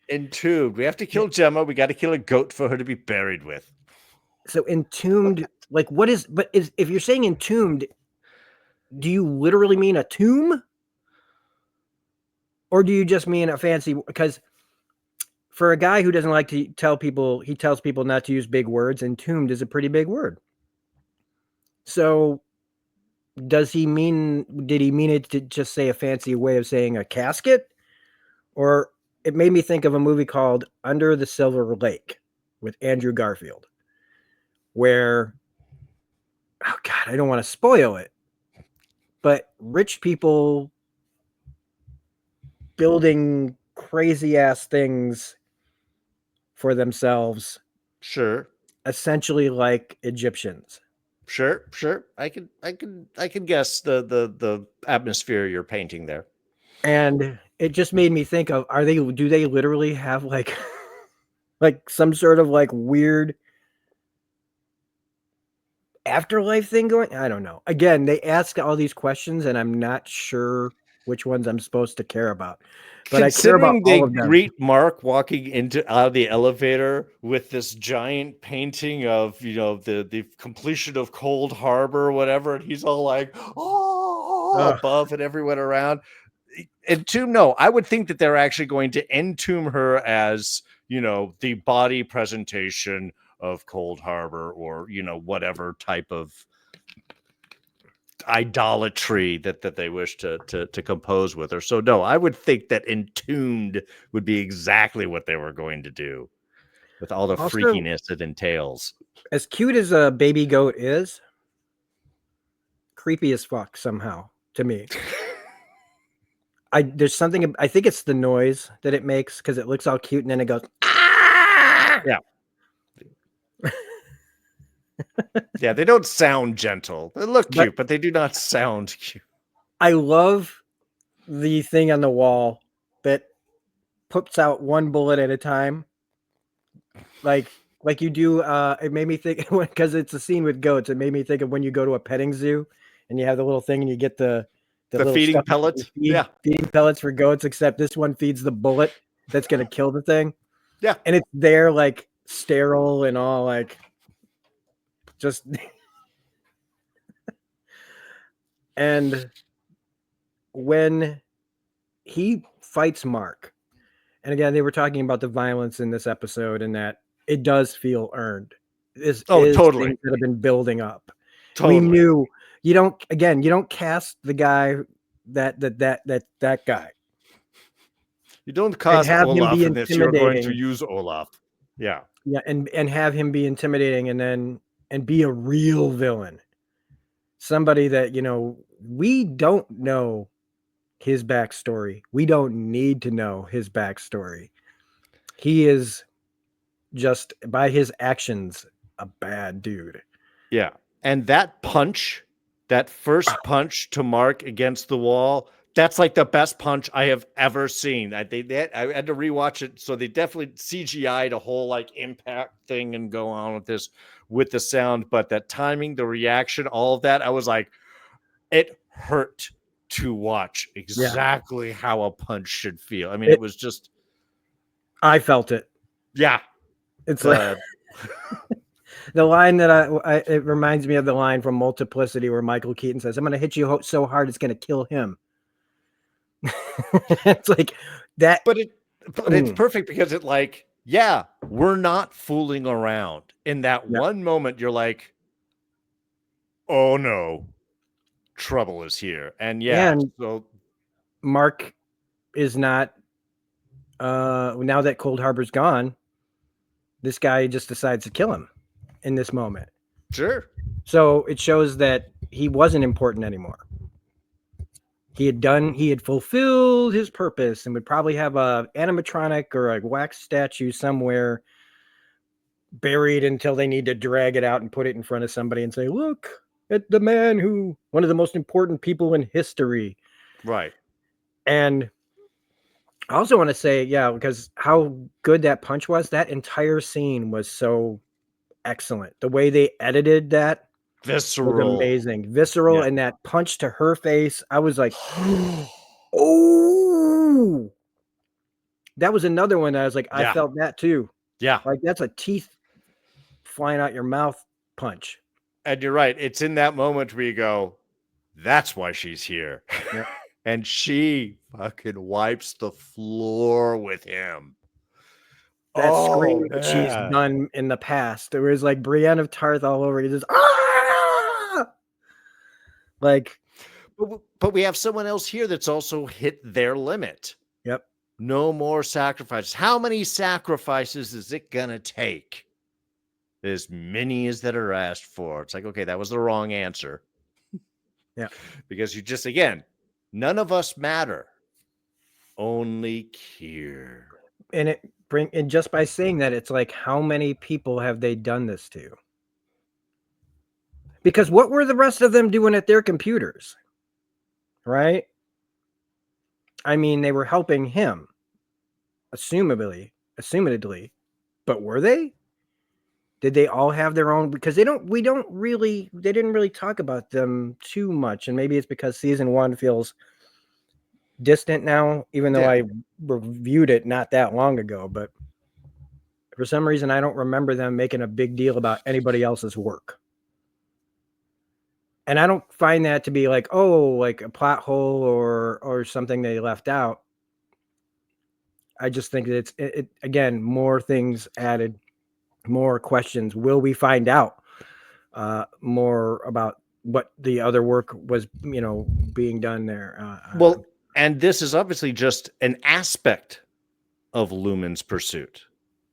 [SPEAKER 7] We have to kill Gemma. We got to kill a goat for her to be buried with.
[SPEAKER 5] So entombed, like, if you're saying entombed, do you literally mean a tomb? Or do you just mean a fancy, because for a guy who doesn't like to tell people, he tells people not to use big words, entombed is a pretty big word. So did he mean it to just say a fancy way of saying a casket? Or it made me think of a movie called Under the Silver Lake with Andrew Garfield, where, oh God, I don't want to spoil it, but rich people building crazy ass things for themselves.
[SPEAKER 7] Sure.
[SPEAKER 5] Essentially like Egyptians.
[SPEAKER 7] Sure. I can guess the atmosphere you're painting there.
[SPEAKER 5] And it just made me think of, do they literally have like like some sort of like weird afterlife thing going? I don't know. Again, they ask all these questions and I'm not sure which ones I'm supposed to care about. But I care about all of them.
[SPEAKER 7] Greet Mark walking out of the elevator with this giant painting of, the completion of Cold Harbor or whatever, and he's all like, above and everyone around. Entomb, no, I would think that they're actually going to entomb her as, the body presentation of Cold Harbor or, whatever type of idolatry that they wish to compose with her. So no, I would think that entombed would be exactly what they were going to do with all the freakiness it entails.
[SPEAKER 5] As cute as a baby goat is, creepy as fuck somehow to me. There's something, I think it's the noise that it makes because it looks all cute and then it goes, ah!
[SPEAKER 7] Yeah. Yeah, they don't sound gentle. They look cute, but they do not sound cute.
[SPEAKER 5] I love the thing on the wall that puts out one bullet at a time. Like you do. It made me think, because it's a scene with goats, it made me think of when you go to a petting zoo and you have the little thing and you get the
[SPEAKER 7] feeding pellets.
[SPEAKER 5] Feeding pellets for goats, except this one feeds the bullet that's going to kill the thing.
[SPEAKER 7] Yeah.
[SPEAKER 5] And it's there like sterile and all like just and when he fights Mark, and again, they were talking about the violence in this episode and that it does feel earned.
[SPEAKER 7] Totally.
[SPEAKER 5] Things that have been building up.
[SPEAKER 7] Totally.
[SPEAKER 5] We knew you don't cast the guy that guy.
[SPEAKER 7] You don't cast
[SPEAKER 5] have him
[SPEAKER 7] Olaf
[SPEAKER 5] be
[SPEAKER 7] in this. You're going to
[SPEAKER 5] intimidating.
[SPEAKER 7] use Olaf. Yeah.
[SPEAKER 5] Yeah, and have him be intimidating and be a real villain. Somebody that, we don't know his backstory. We don't need to know his backstory. He is just by his actions a bad dude.
[SPEAKER 7] Yeah. And that first punch to Mark against the wall, that's like the best punch I have ever seen. I had to rewatch it. So they definitely CGI'd a whole like impact thing and go on with this with the sound. But that timing, the reaction, all of that, I was like, it hurt to watch exactly how a punch should feel. I mean, it was just.
[SPEAKER 5] I felt it.
[SPEAKER 7] Yeah.
[SPEAKER 5] It's like the line that it reminds me of the line from Multiplicity where Michael Keaton says, "I'm going to hit you so hard it's going to kill him." It's like that.
[SPEAKER 7] But it's perfect because it like, yeah, we're not fooling around. In that one moment, you're like, oh no, trouble is here. And so
[SPEAKER 5] Mark is not now that Cold Harbor's gone, this guy just decides to kill him in this moment.
[SPEAKER 7] Sure.
[SPEAKER 5] So it shows that he wasn't important anymore. He had fulfilled his purpose and would probably have a animatronic or a wax statue somewhere buried until they need to drag it out and put it in front of somebody and say, "Look at the man one of the most important people in history."
[SPEAKER 7] Right.
[SPEAKER 5] And I also want to say, because how good that punch was, that entire scene was so excellent. The way they edited that
[SPEAKER 7] visceral
[SPEAKER 5] was amazing. Visceral, and that punch to her face, I was like, oh, that was another one that I was like, I felt that too.
[SPEAKER 7] Yeah.
[SPEAKER 5] Like that's a teeth flying out your mouth punch.
[SPEAKER 7] And you're right. It's in that moment where you go, that's why she's here.
[SPEAKER 5] Yep.
[SPEAKER 7] And she fucking wipes the floor with him.
[SPEAKER 5] That scream that she's done in the past. There was like Brienne of Tarth all over. You just like,
[SPEAKER 7] but we have someone else here that's also hit their limit.
[SPEAKER 5] Yep.
[SPEAKER 7] No more sacrifices. How many sacrifices is it gonna take? As many as that are asked for. It's like, okay, that was the wrong answer.
[SPEAKER 5] Yeah.
[SPEAKER 7] Because you just, again, none of us matter. Only Kier.
[SPEAKER 5] And just by saying that, it's like, how many people have they done this to? Because what were the rest of them doing at their computers? Right? I mean, they were helping him, assumedly, but were they? Did they all have their own? Because they didn't really talk about them too much. And maybe it's because season 1 feels distant now, even though I reviewed it not that long ago. But for some reason, I don't remember them making a big deal about anybody else's work. And I don't find that to be like, like a plot hole or something they left out. I just think that it's again, more things added, more questions. Will we find out more about what the other work was, being done there?
[SPEAKER 7] And this is obviously just an aspect of Lumen's pursuit,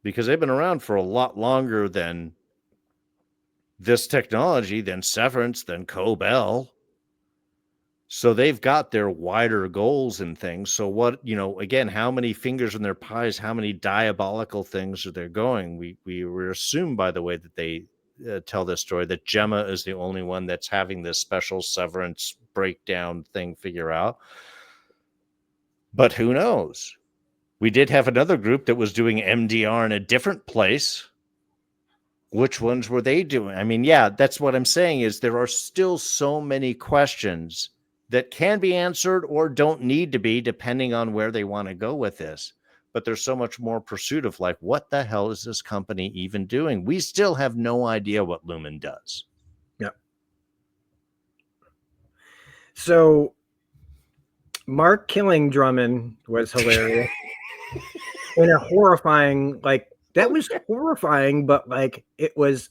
[SPEAKER 7] because they've been around for a lot longer than this technology, than Severance, than Cobell. So they've got their wider goals and things. So what, again, how many fingers in their pies, how many diabolical things are there going? We were assumed by the way that they tell this story that Gemma is the only one that's having this special Severance breakdown thing figure out. But who knows? We did have another group that was doing MDR in a different place. Which ones were they doing? I mean, that's what I'm saying is there are still so many questions that can be answered or don't need to be, depending on where they want to go with this. But there's so much more pursuit of like, what the hell is this company even doing? We still have no idea what Lumen does.
[SPEAKER 5] Yep. So Mark killing Drummond was hilarious. And a horrifying, that was horrifying, but it was.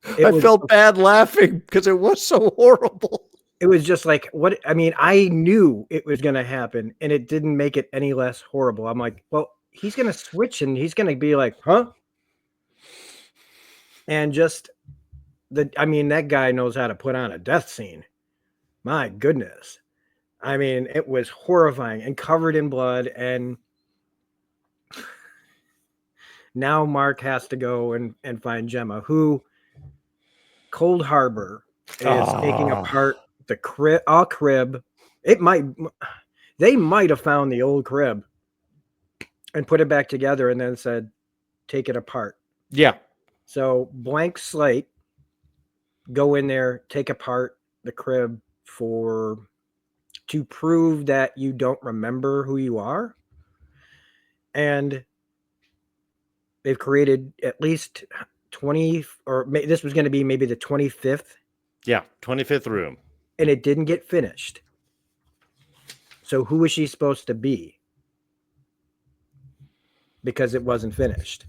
[SPEAKER 7] I felt bad laughing because it was so horrible.
[SPEAKER 5] it was just like, what? I mean, I knew it was going to happen, and it didn't make it any less horrible. I'm like, well, he's going to switch, and he's going to be like, huh? And just I mean, that guy knows how to put on a death scene. My goodness. I mean, it was horrifying and covered in blood. And now Mark has to go and find Gemma, who Cold Harbor is taking apart the crib. They might have found the old crib and put it back together and then said, take it apart.
[SPEAKER 7] Yeah.
[SPEAKER 5] So blank slate, go in there, take apart the crib to prove that you don't remember who you are. And they've created at least 20, or this was going to be maybe the 25th.
[SPEAKER 7] Yeah, 25th room.
[SPEAKER 5] And it didn't get finished. So who was she supposed to be? Because it wasn't finished.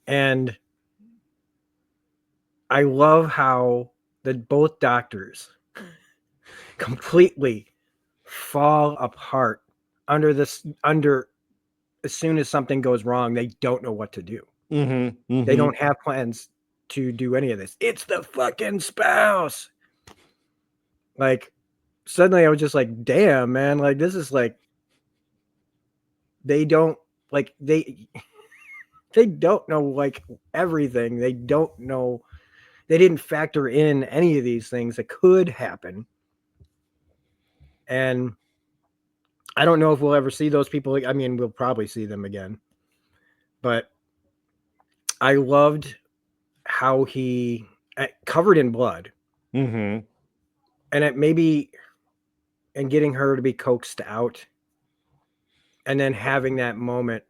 [SPEAKER 5] And I love how both doctors completely fall apart under as soon as something goes wrong, they don't know what to do. They don't have plans to do any of this. It's the fucking spouse. Like, suddenly I was just like, damn, man, like, this is like, they don't know like everything. They don't know. They didn't factor in any of these things that could happen. And I don't know if we'll ever see those people. I mean, we'll probably see them again. But I loved how he covered in blood. And it maybe, and getting her to be coaxed out. And then having that moment.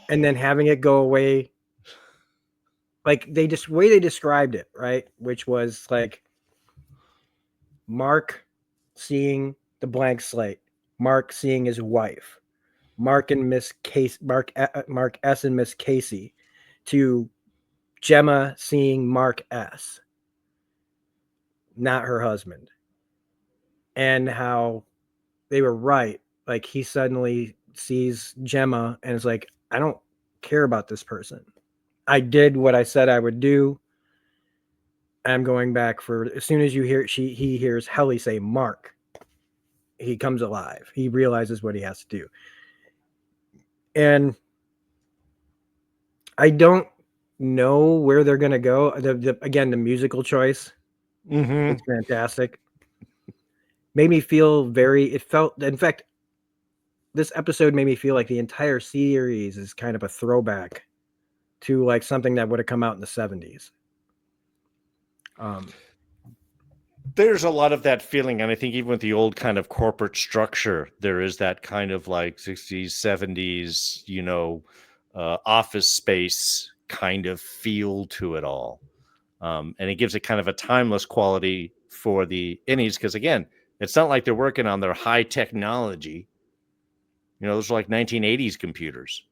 [SPEAKER 5] And then having it go away. Like way they described it, right? Which was like Mark seeing the blank slate, Mark seeing his wife, Mark and Miss Casey, Mark S and Miss Casey, to Gemma seeing Mark S, not her husband, and how they were right. Like, he suddenly sees Gemma and is like, I don't care about this person. I did what I said I would do. I'm going back for, as soon as he hears Helly say Mark, he comes alive. He realizes what he has to do. And I don't know where they're going to go. Again, the musical choice is fantastic. Made me feel in fact, this episode made me feel like the entire series is kind of a throwback to like something that would have come out in the 70s.
[SPEAKER 7] There's a lot of that feeling, and I think even with the old kind of corporate structure, there is that kind of like 60s, 70s, office space kind of feel to it all. And it gives it kind of a timeless quality for the innies, because again, it's not like they're working on their high technology. Those are like 1980s computers.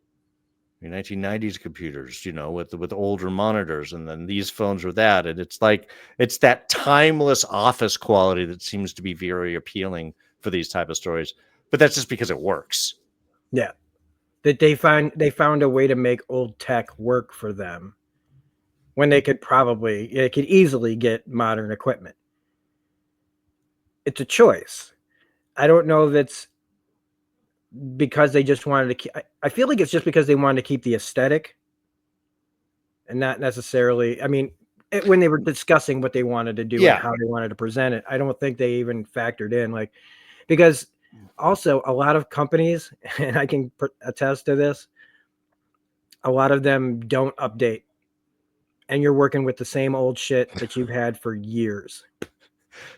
[SPEAKER 7] 1990s computers, with older monitors, and then these phones are that, and it's that timeless office quality that seems to be very appealing for these type of stories. But that's just because it works.
[SPEAKER 5] Yeah, that they found a way to make old tech work for them when they could easily get modern equipment. It's a choice. I don't know if it's because they just wanted to keep, I feel like it's just because they wanted to keep the aesthetic and not necessarily, I mean, when they were discussing what they wanted to do and how they wanted to present it, I don't think they even factored in, because also a lot of companies, and I can attest to this, a lot of them don't update, and you're working with the same old shit that you've had for years.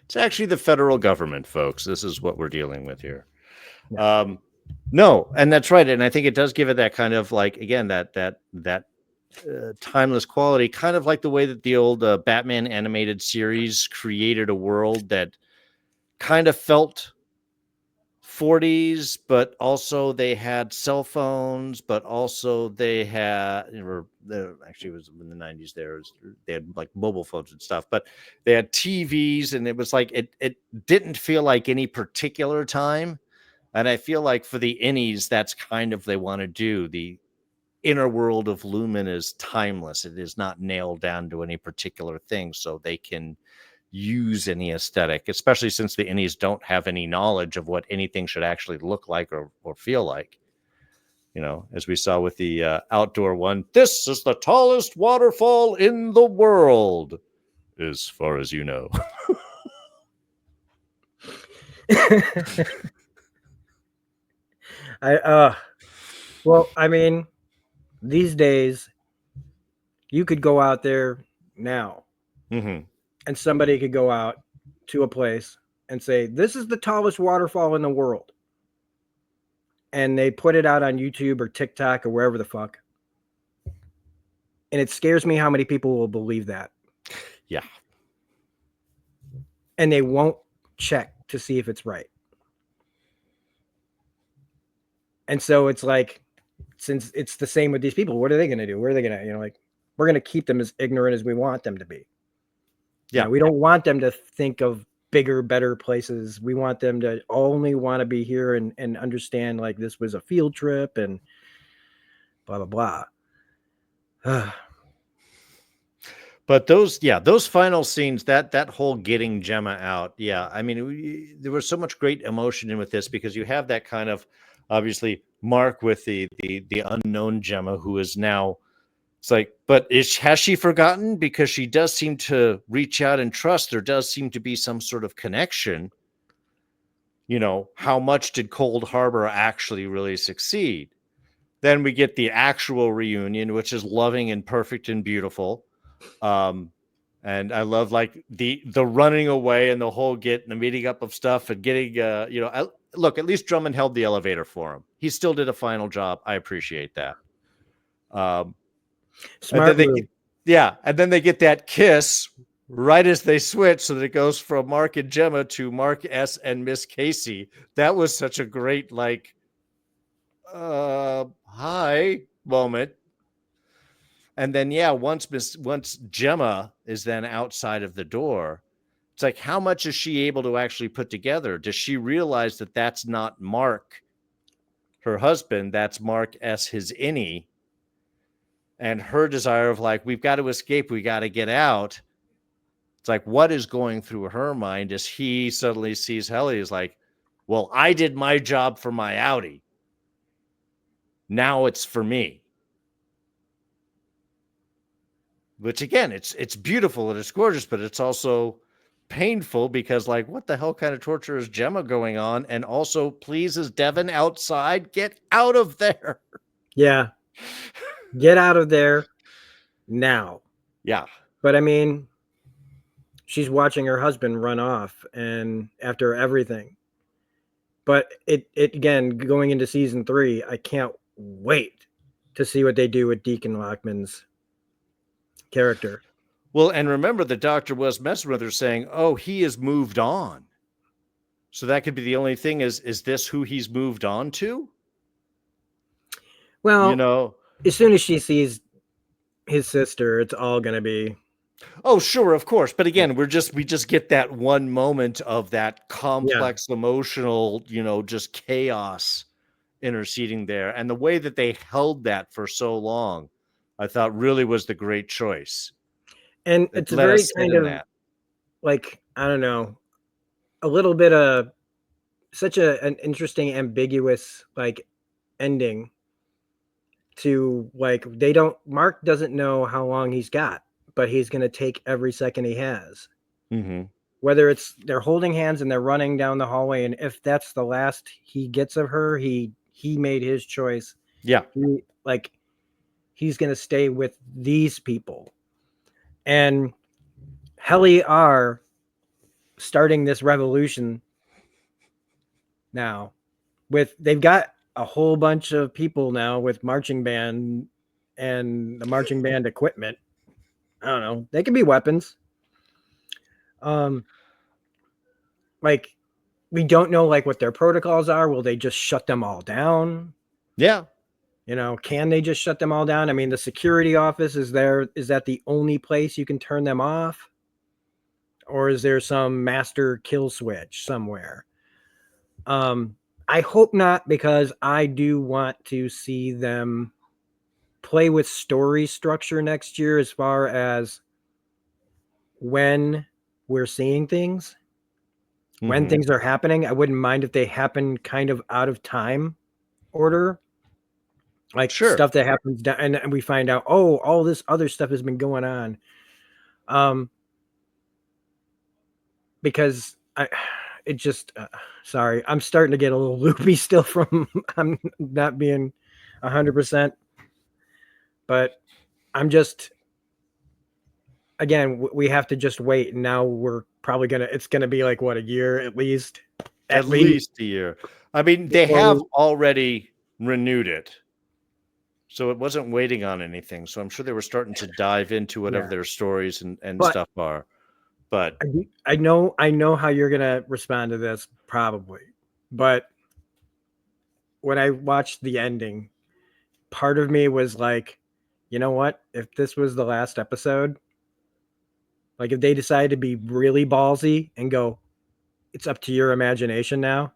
[SPEAKER 7] It's actually the federal government, folks. This is what we're dealing with here. Yeah. No, and that's right. And I think it does give it that kind of again, that timeless quality, kind of like the way that the old Batman animated series created a world that kind of felt 40s, but also they had cell phones, but also they had, actually it was in the 90s there, they had like mobile phones and stuff, but they had TVs, and it was like, it didn't feel like any particular time. And I feel like for the innies, that's kind of, they want to do the inner world of Lumen is timeless. It is not nailed down to any particular thing, so they can use any aesthetic, especially since the innies don't have any knowledge of what anything should actually look like or feel like. You know, as we saw with the outdoor one, this is the tallest waterfall in the world, as far as you know.
[SPEAKER 5] Well, I mean, these days you could go out there now
[SPEAKER 7] Mm-hmm.
[SPEAKER 5] and somebody could go out to a place and say, this is the tallest waterfall in the world. And they put it out on YouTube or TikTok or wherever the fuck. And it scares me how many people will believe that.
[SPEAKER 7] Yeah.
[SPEAKER 5] And they won't check to see if it's right. And so it's like, since it's the same with these people, what are they going to do? Where are they going to, like, we're going to keep them as ignorant as we want them to be.
[SPEAKER 7] Yeah.
[SPEAKER 5] We don't want them to think of bigger, better places. We want them to only want to be here and understand like this was a field trip and blah, blah, blah.
[SPEAKER 7] But those final scenes, that whole getting Gemma out. Yeah. I mean, there was so much great emotion in with this, because you have that kind of, obviously, Mark with the unknown Gemma, who is now, it's like, but has she forgotten? Because she does seem to reach out and trust. There does seem to be some sort of connection. You know, how much did Cold Harbor actually really succeed? Then we get the actual reunion, which is loving and perfect and beautiful. And I love like the running away and the whole the meeting up of stuff and getting, look, at least Drummond held the elevator for him. He still did a final job. I appreciate that.
[SPEAKER 5] Smart move.
[SPEAKER 7] And then they get that kiss right as they switch, so that it goes from Mark and Gemma to Mark S. and Miss Casey. That was such a great, like, hi moment. And then, once Gemma is then outside of the door, it's like, how much is she able to actually put together? Does she realize that that's not Mark, her husband? That's Mark S., his innie. And her desire of like, we've got to escape, we got to get out. It's like, what is going through her mind as he suddenly sees Helly is like, well, I did my job for my outie. Now it's for me. Which again, it's beautiful and it's gorgeous, but it's also painful, because like, what the hell kind of torture is Gemma going on? And also, please, is Devin outside? Get out of there.
[SPEAKER 5] Yeah. Get out of there now.
[SPEAKER 7] Yeah.
[SPEAKER 5] But I mean, she's watching her husband run off and after everything. But it again, going into season 3, I can't wait to see what they do with Deacon Lockman's character.
[SPEAKER 7] Well, and remember, the doctor was messing with her, saying, oh, he has moved on. So that could be the only thing. Is this who he's moved on to?
[SPEAKER 5] Well, as soon as she sees his sister, it's all going to be.
[SPEAKER 7] Oh, sure, of course. But again, we just get that one moment of that complex, emotional, just chaos interceding there. And the way that they held that for so long, I thought really was the great choice.
[SPEAKER 5] And it's a very kind of like, I don't know, a little bit of such an interesting, ambiguous like ending to like, Mark doesn't know how long he's got, but he's going to take every second he has.
[SPEAKER 7] Mm-hmm.
[SPEAKER 5] Whether it's they're holding hands and they're running down the hallway, and if that's the last he gets of her, he made his choice.
[SPEAKER 7] Yeah.
[SPEAKER 5] He's going to stay with these people. And Helly are starting this revolution now. They've got a whole bunch of people now with marching band and the marching band equipment. I don't know. They can be weapons. Like we don't know like what their protocols are. Will they just shut them all down?
[SPEAKER 7] Yeah.
[SPEAKER 5] You know, can they just shut them all down? I mean, the security office is there. Is that the only place you can turn them off? Or is there some master kill switch somewhere? I hope not, because I do want to see them play with story structure next year as far as when we're seeing things, when
[SPEAKER 7] Mhm.
[SPEAKER 5] things are happening. I wouldn't mind if they happen kind of out of time order, like
[SPEAKER 7] Sure.
[SPEAKER 5] stuff that happens and we find out, oh, all this other stuff has been going on. Because it just sorry, I'm starting to get a little loopy still from I'm not being 100%, but I'm just, again, we have to just wait. And now we're probably it's gonna be like what, a year at least,
[SPEAKER 7] At least a year. I mean, they
[SPEAKER 5] before
[SPEAKER 7] have already renewed it. So it wasn't waiting on anything. So I'm sure they were starting to dive into whatever
[SPEAKER 5] yeah.
[SPEAKER 7] their stories and
[SPEAKER 5] But
[SPEAKER 7] stuff are. But
[SPEAKER 5] I know how you're gonna respond to this probably, but when I watched the ending, part of me was like, you know what? If this was the last episode, like if they decided to be really ballsy and go, it's up to your imagination now,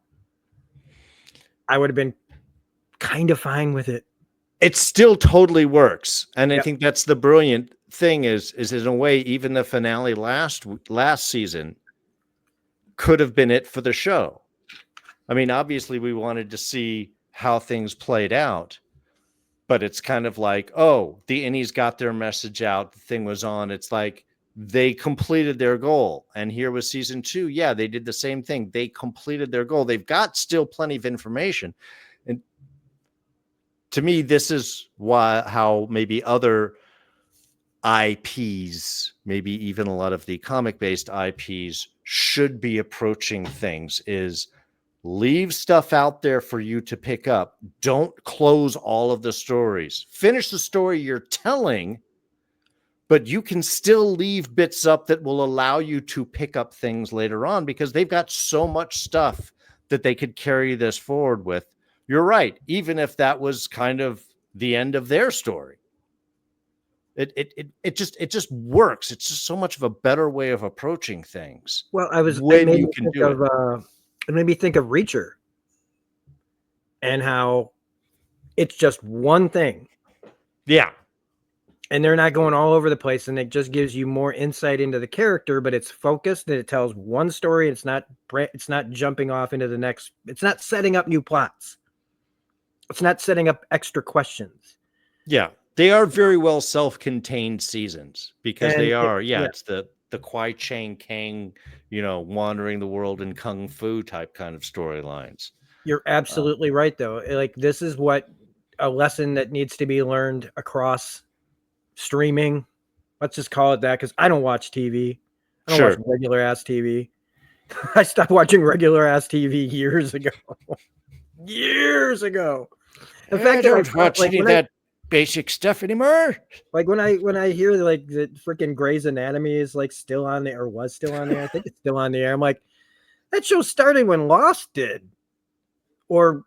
[SPEAKER 5] I would have been kind of fine with it.
[SPEAKER 7] it still totally works. And I
[SPEAKER 5] Yep.
[SPEAKER 7] think that's the brilliant thing is in a way, even the finale last season could have been it for the show. I mean, obviously we wanted to see how things played out, but it's kind of like, oh, the innies got their message out. The thing was on. It's like they completed their goal. And here was season 2. Yeah, they did the same thing. They completed their goal. They've got still plenty of information. And to me, this is how maybe other IPs, maybe even a lot of the comic-based IPs should be approaching things is leave stuff out there for you to pick up. Don't close all of the stories. Finish the story you're telling, but you can still leave bits up that will allow you to pick up things later on because they've got so much stuff that they could carry this forward with. You're right. Even if that was kind of the end of their story. It just works. It's just so much of a better way of approaching things.
[SPEAKER 5] Well,
[SPEAKER 7] when you can do it.
[SPEAKER 5] It made me think of Reacher and how it's just one thing.
[SPEAKER 7] Yeah.
[SPEAKER 5] And they're not going all over the place, and it just gives you more insight into the character, but it's focused and it tells one story. It's not jumping off into the next. It's not setting up new plots. It's not setting up extra questions.
[SPEAKER 7] Yeah. They are very well self-contained seasons because they are. It's the Kwai Chang Kang, wandering the world in kung fu type kind of storylines.
[SPEAKER 5] You're absolutely right, though. Like, this is what a lesson that needs to be learned across streaming. Let's just call it that, because I don't watch TV. I don't watch regular ass TV. I stopped watching regular ass TV years ago. Years ago. In fact,
[SPEAKER 7] I don't watch any of that basic stuff anymore.
[SPEAKER 5] Like when I hear like the freaking Grey's Anatomy is like still on there or was still on there, I think it's still on the air. I'm like, that show started when Lost did. And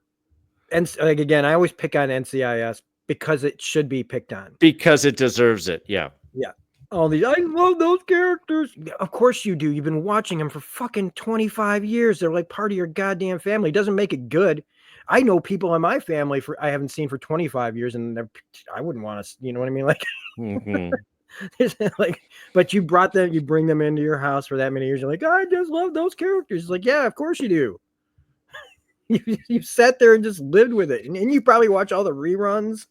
[SPEAKER 5] like, again, I always pick on NCIS because it should be picked on.
[SPEAKER 7] Because it deserves it. Yeah.
[SPEAKER 5] Yeah. All these, I love those characters. Of course you do. You've been watching them for fucking 25 years. They're like part of your goddamn family. It doesn't make it good. I know people in my family I haven't seen for 25 years, and I wouldn't want to, you know what I mean? Like, like, but you bring them into your house for that many years. You're like, I just love those characters. It's like, yeah, of course you do. you sat there and just lived with it. And you probably watch all the reruns,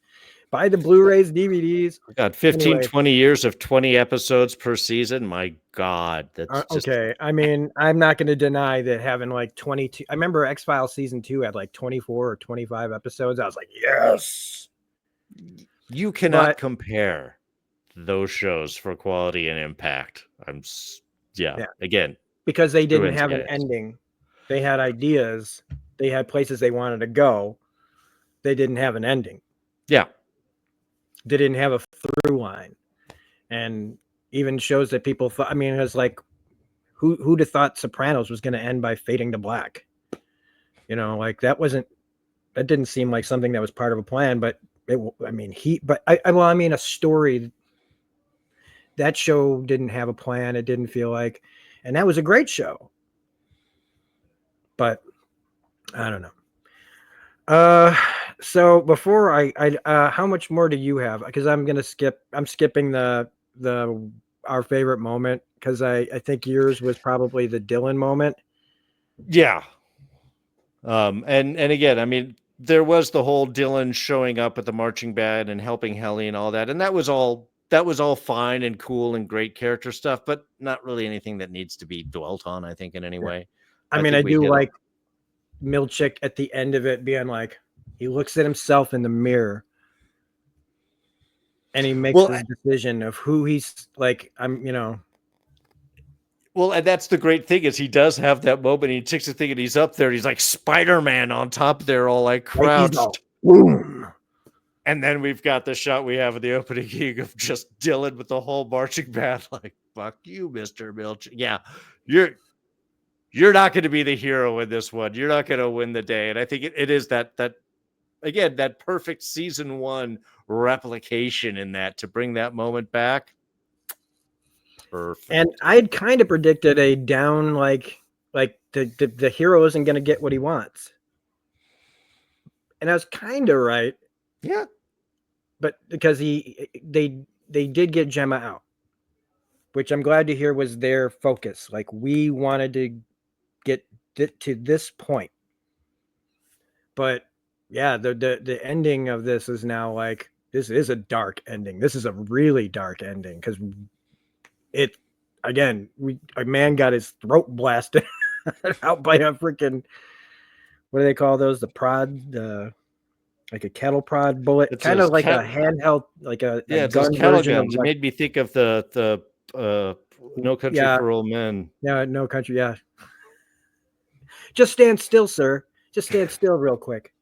[SPEAKER 5] buy the Blu-rays, DVDs.
[SPEAKER 7] We got 15, 20 years of 20 episodes per season. My God. That's just...
[SPEAKER 5] okay. I mean, I'm not going to deny that having like 22. I remember X-Files season 2 had like 24 or 25 episodes. I was like, yes.
[SPEAKER 7] You cannot compare those shows for quality and impact. Again.
[SPEAKER 5] Because they didn't have an ending. They had ideas. They had places they wanted to go. They didn't have an ending.
[SPEAKER 7] Yeah.
[SPEAKER 5] They didn't have a through line. And even shows that people thought, I mean, it was like who'd have thought Sopranos was going to end by fading to black? You know, like that didn't seem like something that was part of a plan, but a story. That show didn't have a plan. It didn't feel like, and that was a great show. But I don't know. So before how much more do you have? Because I'm skipping our favorite moment, because I think yours was probably the Dylan moment.
[SPEAKER 7] Yeah. And again, I mean, there was the whole Dylan showing up at the marching band and helping Helly and all that, and that was all fine and cool and great character stuff, but not really anything that needs to be dwelt on, I think, in any way.
[SPEAKER 5] I mean,
[SPEAKER 7] think
[SPEAKER 5] I
[SPEAKER 7] we
[SPEAKER 5] do
[SPEAKER 7] hit
[SPEAKER 5] like Milchick at the end of it being like, he looks at himself in the mirror and he makes his decision of who he's like.
[SPEAKER 7] Well, and that's the great thing, is he does have that moment. He takes the thing and he's up there. And he's like Spider-Man on top there, all like crouched.
[SPEAKER 5] Boom.
[SPEAKER 7] And then we've got the shot we have in the opening gig of just Dylan with the whole marching band, like, fuck you, Mr. Milch. Yeah, you're not going to be the hero in this one. You're not going to win the day. And I think it is that again, that perfect season 1 replication in that, to bring that moment back. Perfect.
[SPEAKER 5] And I had kind of predicted a down, like the hero isn't going to get what he wants. And I was kind of right.
[SPEAKER 7] Yeah.
[SPEAKER 5] But because they did get Gemma out, which I'm glad to hear was their focus. Like, we wanted to get to this point. But yeah, the ending of this is now like, this is a dark ending. This is a really dark ending, because a man got his throat blasted out by a freaking, what do they call those? The prod, like a kettle prod bullet. It's kind of like a handheld, like a gun version
[SPEAKER 7] guns.
[SPEAKER 5] of,
[SPEAKER 7] it made me think of the No Country for Old Men.
[SPEAKER 5] Yeah, No Country. Yeah. Just stand still, sir. Just stand still real quick.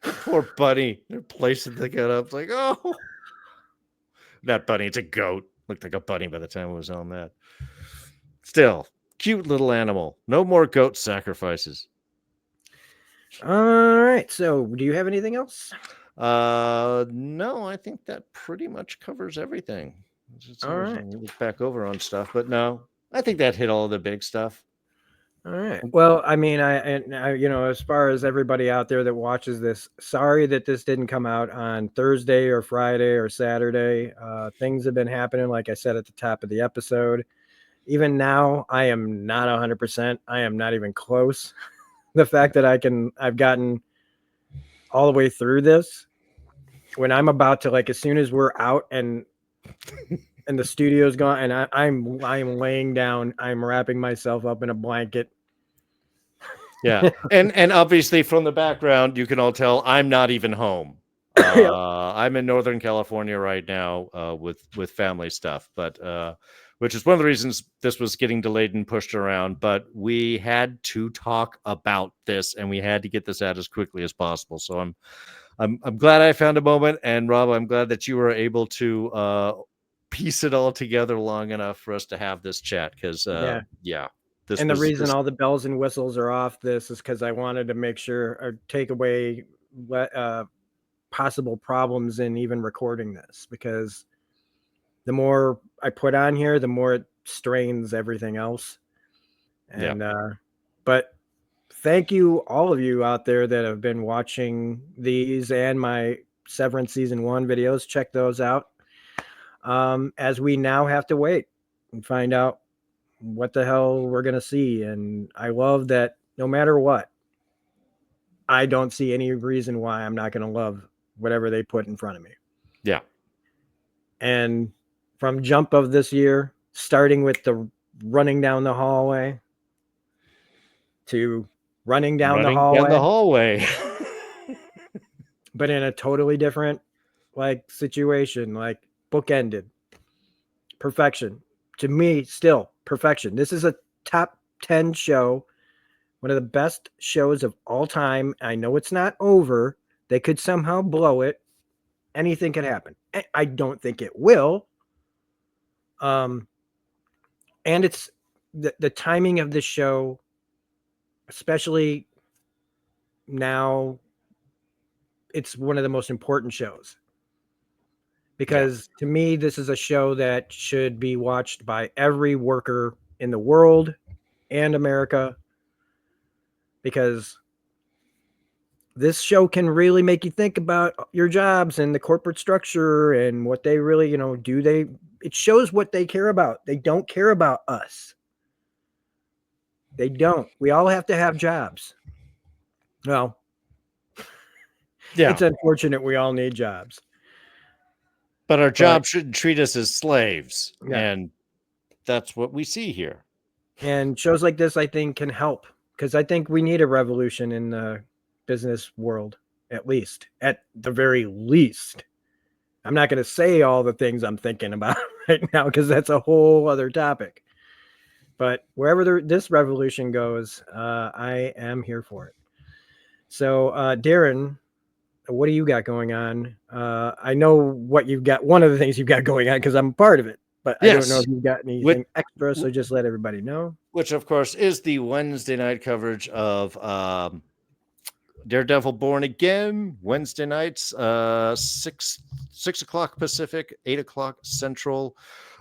[SPEAKER 7] Poor bunny. They're placing the gun up. It's like, oh, not bunny. It's a goat. Looked like a bunny by the time it was on that. Still, cute little animal. No more goat sacrifices.
[SPEAKER 5] All right. So, do you have anything else?
[SPEAKER 7] No, I think that pretty much covers everything.
[SPEAKER 5] All right.
[SPEAKER 7] Look back over on stuff, but no, I think that hit all the big stuff.
[SPEAKER 5] All right. Well, I mean, I as far as everybody out there that watches this, sorry that this didn't come out on Thursday or Friday or Saturday. Things have been happening, like I said at the top of the episode. Even now, I am not 100%. I am not even close. The fact that I've gotten all the way through this, when I'm about to, like, as soon as we're out and the studio's gone, and I'm laying down, I'm wrapping myself up in a blanket.
[SPEAKER 7] Yeah. and obviously from the background, you can all tell I'm not even home. I'm in Northern California right now with family stuff, but which is one of the reasons this was getting delayed and pushed around. But we had to talk about this, and we had to get this out as quickly as possible. So I'm glad I found a moment, and Rob, I'm glad that you were able to piece it all together long enough for us to have this chat, because the reason
[SPEAKER 5] all the bells and whistles are off this is because I wanted to make sure, or take away possible problems in even recording this, because the more I put on here, the more it strains everything else. And but thank you, all of you out there that have been watching these and my Severance season 1 videos. Check those out. As we now have to wait and find out what the hell we're going to see. And I love that no matter what, I don't see any reason why I'm not going to love whatever they put in front of me.
[SPEAKER 7] Yeah.
[SPEAKER 5] And from jump of this year, starting with the running down the hallway to running down the hallway, but in a totally different, like, situation, like bookended. Perfection. To me, still perfection. This is a top 10 show, one of the best shows of all time. I know it's not over. They could somehow blow it. Anything could happen. I don't think it will. And it's the timing of this show, especially now, it's one of the most important shows. Because to me, this is a show that should be watched by every worker in the world and America, because this show can really make you think about your jobs and the corporate structure and what they really, it shows what they care about. They don't care about us. They don't. We all have to have jobs. Well, it's unfortunate we all need jobs.
[SPEAKER 7] But our job shouldn't treat us as slaves.
[SPEAKER 5] Yeah.
[SPEAKER 7] And that's what we see here.
[SPEAKER 5] And shows like this, I think, can help, because I think we need a revolution in the business world, at the very least. I'm not going to say all the things I'm thinking about right now, because that's a whole other topic. But wherever this revolution goes, I am here for it. So, Darren, what do you got going on? I know what you've got. One of the things you've got going on, because I'm a part of it. But I don't know if you've got anything extra, so just let everybody know.
[SPEAKER 7] Which, of course, is the Wednesday night coverage of Daredevil Born Again, Wednesday nights, 6 o'clock Pacific, 8 o'clock Central.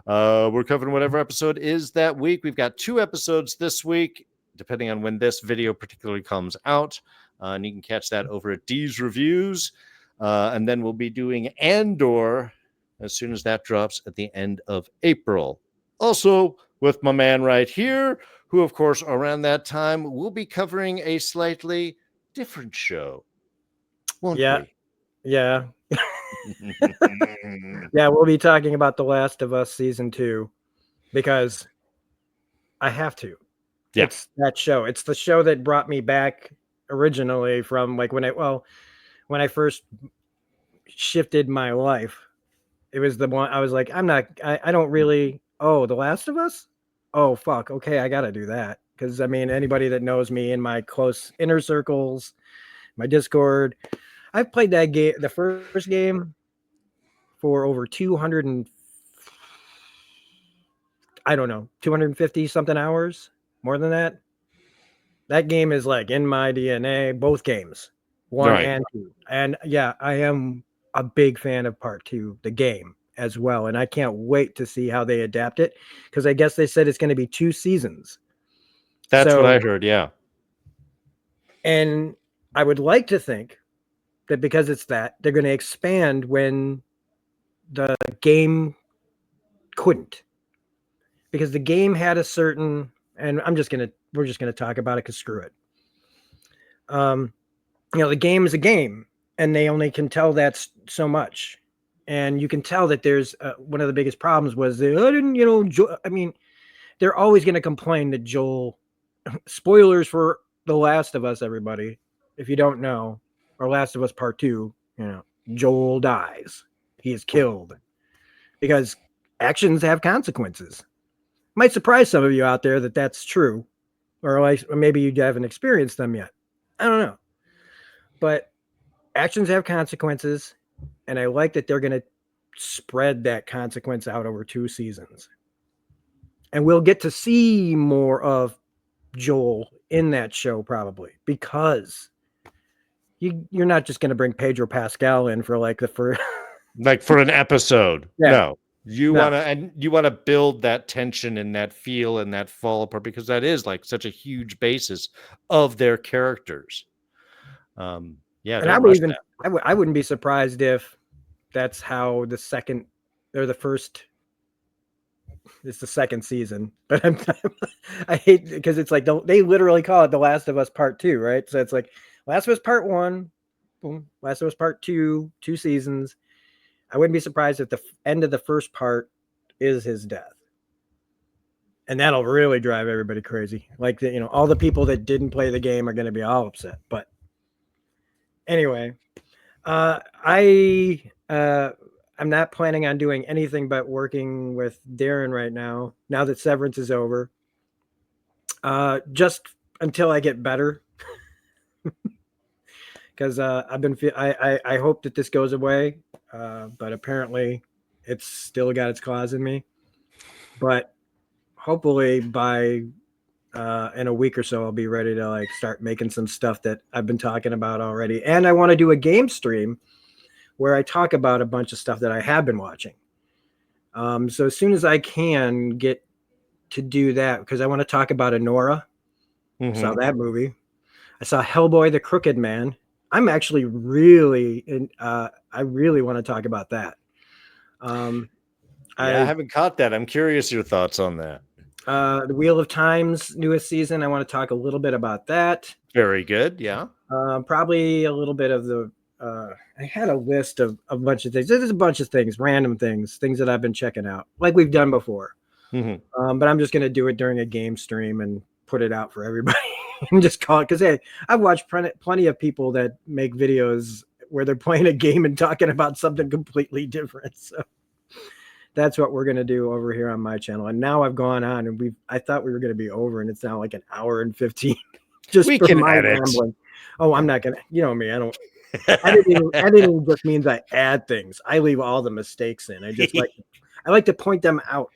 [SPEAKER 7] We're covering whatever episode is that week. We've got 2 episodes this week, depending on when this video particularly comes out. And you can catch that over at D's Reviews. And then we'll be doing Andor as soon as that drops at the end of April. Also, with my man right here, who, of course, around that time, will be covering a slightly different show. Won't we?
[SPEAKER 5] Yeah. Yeah, we'll be talking about The Last of Us Season 2, because I have to.
[SPEAKER 7] Yeah.
[SPEAKER 5] It's that show. It's the show that brought me back originally from when I first shifted my life. It was the one I was like, I don't really, The Last of Us? Oh, fuck. Okay, I got to do that. Because, anybody that knows me in my close inner circles, my Discord, I've played that game, the first game, for over 250 something hours, more than that. That game is in my DNA, both games, 1 and 2. And yeah, I am a big fan of part 2, the game as well. And I can't wait to see how they adapt it, because I guess they said it's going to be 2 seasons.
[SPEAKER 7] That's what I heard. Yeah.
[SPEAKER 5] And I would like to think that because it's that, they're going to expand when the game couldn't, because the game had a certain, and we're just going to talk about it, because screw it. The game is a game, and they only can tell that so much. And you can tell that there's one of the biggest problems was they're always going to complain that Joel, spoilers for The Last of Us, everybody, if you don't know, or Last of Us Part 2, Joel dies. He is killed, because actions have consequences. Might surprise some of you out there that that's true, or maybe you haven't experienced them yet. I don't know. But actions have consequences, and I like that they're going to spread that consequence out over 2 seasons. And we'll get to see more of Joel in that show, probably, because you're not just going to bring Pedro Pascal in for the first
[SPEAKER 7] for an episode.
[SPEAKER 5] Yeah.
[SPEAKER 7] No. You want to build that tension and that feel and that fall apart, because that is such a huge basis of their characters. And
[SPEAKER 5] I wouldn't be surprised if that's how the second or the first. It's the second season, but I hate, because it's they literally call it The Last of Us Part 2, right? So it's Last of Us Part 1, boom, Last of Us Part 2, 2 seasons. I wouldn't be surprised if the end of the first part is his death. And that'll really drive everybody crazy. All the people that didn't play the game are going to be all upset. But anyway, I'm not planning on doing anything but working with Darren right now that Severance is over. Just until I get better. Because I hope that this goes away, but apparently it's still got its claws in me. But hopefully by in a week or so, I'll be ready to like start making some stuff that I've been talking about already. And I want to do a game stream where I talk about a bunch of stuff that I have been watching. So as soon as I can get to do that, because I want to talk about Anora. Saw that movie. I saw Hellboy, the Crooked Man. I'm actually really I really want to talk about that.
[SPEAKER 7] I haven't caught that. I'm curious your thoughts on that.
[SPEAKER 5] The Wheel of Time's newest season. I want to talk a little bit about that.
[SPEAKER 7] Very good. Yeah.
[SPEAKER 5] Probably a little bit of the. I had a list of a bunch of things. There's a bunch of things, random things that I've been checking out, like we've done before. But I'm just going to do it during a game stream and put it out for everybody and just call it. Because hey, I've watched plenty of people that make videos where they're playing a game and talking about something completely different. So that's what we're going to do over here on my channel. And now I've gone on and I thought we were going to be over, and it's now like an hour and 15 just
[SPEAKER 7] we
[SPEAKER 5] for
[SPEAKER 7] can
[SPEAKER 5] my
[SPEAKER 7] edit.
[SPEAKER 5] rambling. Oh, I'm not going to, you know me. I don't. Editing just means I add things. I leave all the mistakes in. I like to point them out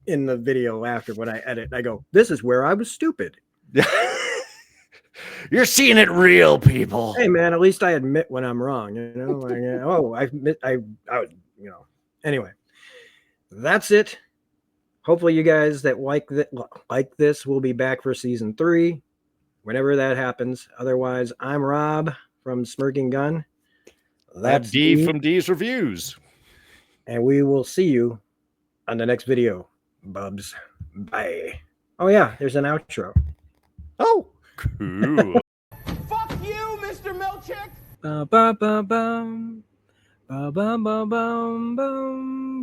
[SPEAKER 5] in the video after when I edit. I go, this is where I was stupid.
[SPEAKER 7] You're seeing it real, people.
[SPEAKER 5] Hey man, at least I admit when I'm wrong. You know, like, I was, you know. Anyway, that's it. Hopefully, you guys that like this will be back for season 3, whenever that happens. Otherwise, I'm Rob from Smirking Gun.
[SPEAKER 7] That's D from D's Reviews.
[SPEAKER 5] And we will see you on the next video, bubs. Bye. Oh, yeah, there's an outro.
[SPEAKER 7] Oh, cool.
[SPEAKER 3] Fuck you, Mr. Milchick!
[SPEAKER 5] Ba-ba-ba-bum. Ba-bum-bum-bum.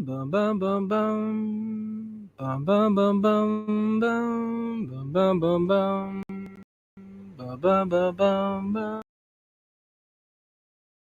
[SPEAKER 5] Bum-bum-bum-bum. Bum-bum-bum-bum. Bum-bum-bum-bum. Ba-bum-bum-bum.